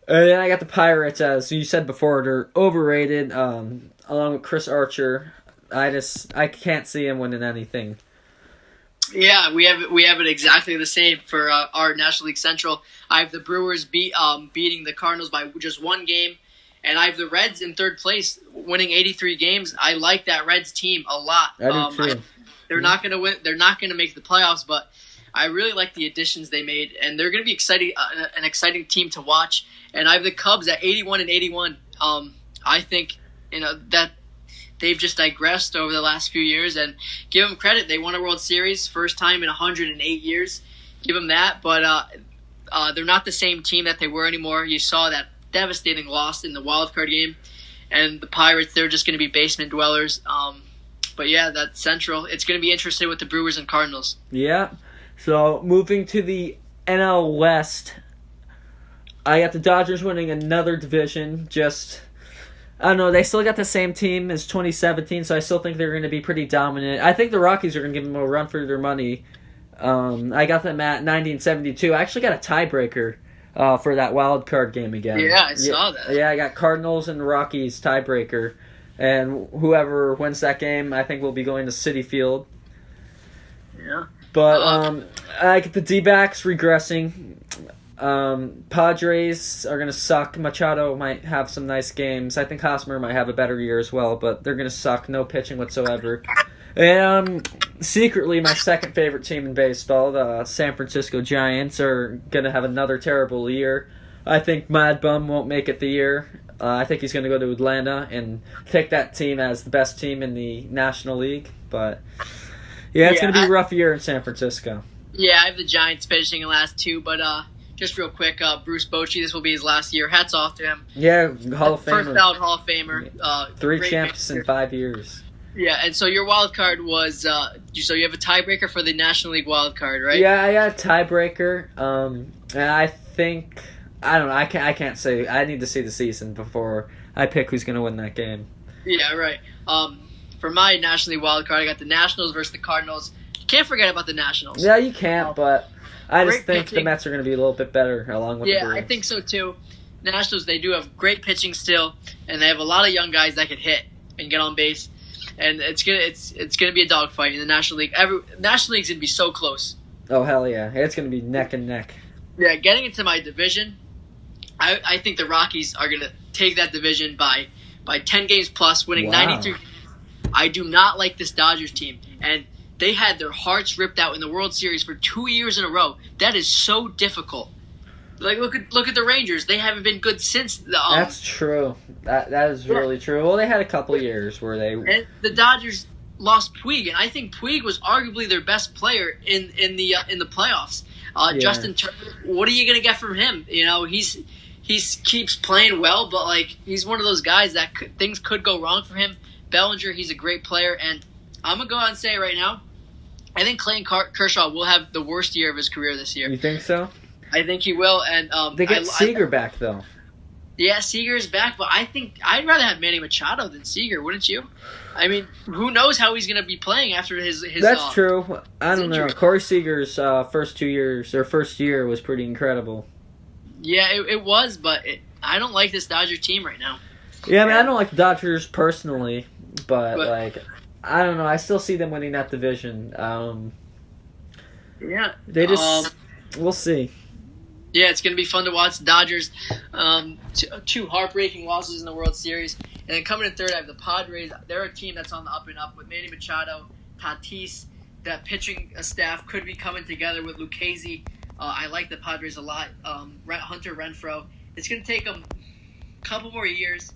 And then I got the Pirates, as you said before, they're overrated, along with Chris Archer. I can't see him winning anything. Yeah, we have it exactly the same for our National League Central. I have the Brewers beating the Cardinals by just one game. And I have the Reds in third place, winning 83 games. I like that Reds team a lot. I do too. They're not going to win. They're not going to make the playoffs, but I really like the additions they made, and they're going to be an exciting team to watch. And I have the Cubs at 81 and 81. I think that they've just digressed over the last few years, and give them credit. They won a World Series, first time in 108 years. Give them that, but they're not the same team that they were anymore. You saw that devastating loss in the wild card game, and the Pirates, they're just going to be basement dwellers. But yeah, that's Central. It's going to be interesting with the Brewers and Cardinals. Yeah. So moving to the NL West, I got the Dodgers winning another division. I don't know, they still got the same team as 2017, so I still think they're going to be pretty dominant. I think the Rockies are going to give them a run for their money. I got them at 90 and 72. I actually got a tiebreaker for that wild card game again. Yeah, I saw that. Yeah, I got Cardinals and Rockies tiebreaker, and whoever wins that game, I think will be going to Citi Field. Yeah. But I get the D-backs regressing. Padres are going to suck. Machado might have some nice games. I think Hosmer might have a better year as well, but they're going to suck. No pitching whatsoever. And secretly, my second favorite team in baseball, the San Francisco Giants, are going to have another terrible year. I think Mad Bum won't make it the year. I think he's going to go to Atlanta and take that team as the best team in the National League. But yeah, it's going to be a rough year in San Francisco. Yeah, I have the Giants finishing in last two, but just real quick, Bruce Bochy, this will be his last year. Hats off to him. Yeah, Hall of Famer. First ballot Hall of Famer. 3 champs in 5 years. Yeah, and so your wild card was so you have a tiebreaker for the National League wild card, right? Yeah, I got a tiebreaker. And I think I don't know. I can't say. I need to see the season before I pick who's going to win that game. Yeah, right. For my National League wild card, I got the Nationals versus the Cardinals. You can't forget about the Nationals. Yeah, you can't, but I just think pitching. the Mets are going to be a little bit better along with the Braves. Yeah, I think so too. Nationals, they do have great pitching still, and they have a lot of young guys that can hit and get on base. And it's gonna be a dogfight in the National League. National League's gonna be so close. Oh hell yeah! It's gonna be neck and neck. Yeah, getting into my division, I think the Rockies are gonna take that division by 10 games plus, winning 93. I do not like this Dodgers team, and they had their hearts ripped out in the World Series for 2 years in a row. That is so difficult. Like look at the Rangers. They haven't been good since the. That's true. That is really true. Well, they had a couple years where they. And the Dodgers lost Puig, and I think Puig was arguably their best player in the playoffs. Justin Turner. What are you gonna get from him? You know, he keeps playing well, but like he's one of those guys that things could go wrong for him. Bellinger, he's a great player, and I'm gonna go out and say it right now. I think Clayton Kershaw will have the worst year of his career this year. You think so? I think he will, and they get Seager back though. Yeah, Seager's back, but I think I'd rather have Manny Machado than Seager, wouldn't you? I mean, who knows how he's going to be playing after his That's true. I don't know. Corey Seager's first year was pretty incredible. Yeah, it was, but I don't like this Dodger team right now. Yeah, I mean, I don't like the Dodgers personally, but like, I don't know. I still see them winning that division. Yeah. They just... we'll see. Yeah, it's going to be fun to watch. The Dodgers, two heartbreaking losses in the World Series. And then coming in third, I have the Padres. They're a team that's on the up and up with Manny Machado, Tatis. That pitching staff could be coming together with Lucchesi. I like the Padres a lot. Hunter Renfroe. It's going to take them a couple more years.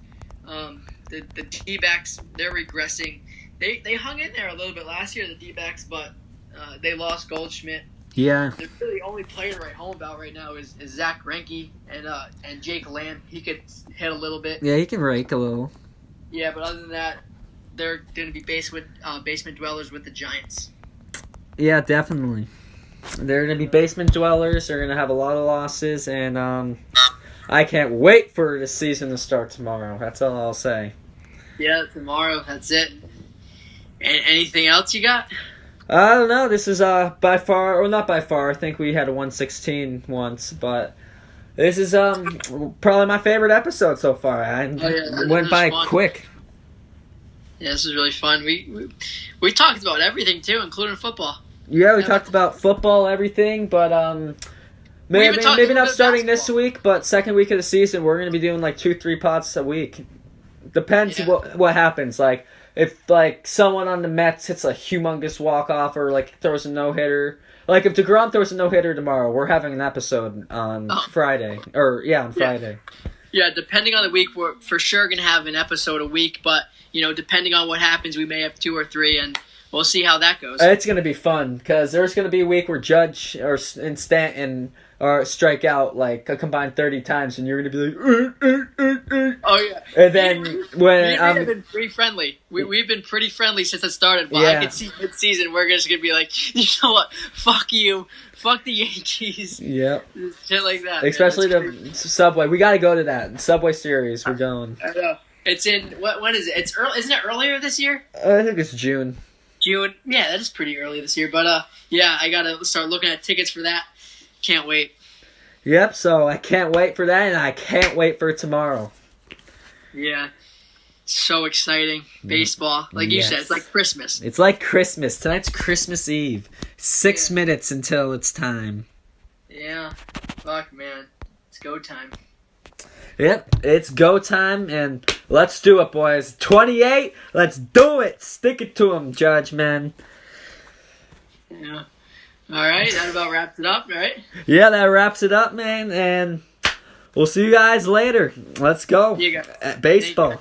The D-backs, they're regressing. They hung in there a little bit last year, the D-backs, but they lost Goldschmidt. Yeah. The really only player to write home about right now is Zach Greinke and Jake Lamb. He could hit a little bit. Yeah, he can rake a little. Yeah, but other than that, they're going to be basement dwellers with the Giants. Yeah, definitely. They're going to be basement dwellers. They're going to have a lot of losses, and I can't wait for the season to start tomorrow. That's all I'll say. Yeah, tomorrow. That's it. And anything else you got? I don't know. This is by far, or not by far. I think we had a 116 once, but this is probably my favorite episode so far. Went by fun. quick. Yeah, this is really fun. We talked about everything too, including football. Yeah, we talked about football, everything, but maybe not starting this week, but second week of the season, we're gonna be doing like 2-3 pods a week. Depends what happens. Like if like someone on the Mets hits a humongous walk off or like throws a no hitter. Like if DeGrom throws a no hitter tomorrow, we're having an episode on Friday. On Friday. Yeah, depending on the week, we're for sure gonna have an episode a week, but depending on what happens, we may have 2 or 3, and we'll see how that goes. It's going to be fun because there's going to be a week where Judge and Stanton strike out like a combined 30 times, and you're going to be like, oh yeah. And then we've been pretty friendly. We've been pretty friendly since it started. But I can see mid-season we're just going to be like, you know what? Fuck you. Fuck the Yankees. Yep. Shit like that. Especially the Subway. We got to go to that Subway series. We're going. I know. It's in when is it? It's early. Isn't it earlier this year? I think it's June. June. Yeah, that is pretty early this year. But I gotta start looking at tickets for that. Can't wait. Yep. So I can't wait for that, and I can't wait for tomorrow. Yeah. So exciting. Baseball, like you said, it's like Christmas. It's like Christmas. Tonight's Christmas Eve. 6 minutes until it's time. Yeah. Fuck, man. It's go time. Yep, it's go time, and let's do it, boys. 28, let's do it. Stick it to him, Judge, man. Yeah. All right, that about wraps it up, right? Yeah, that wraps it up, man, and we'll see you guys later. Let's go. You guys. Baseball.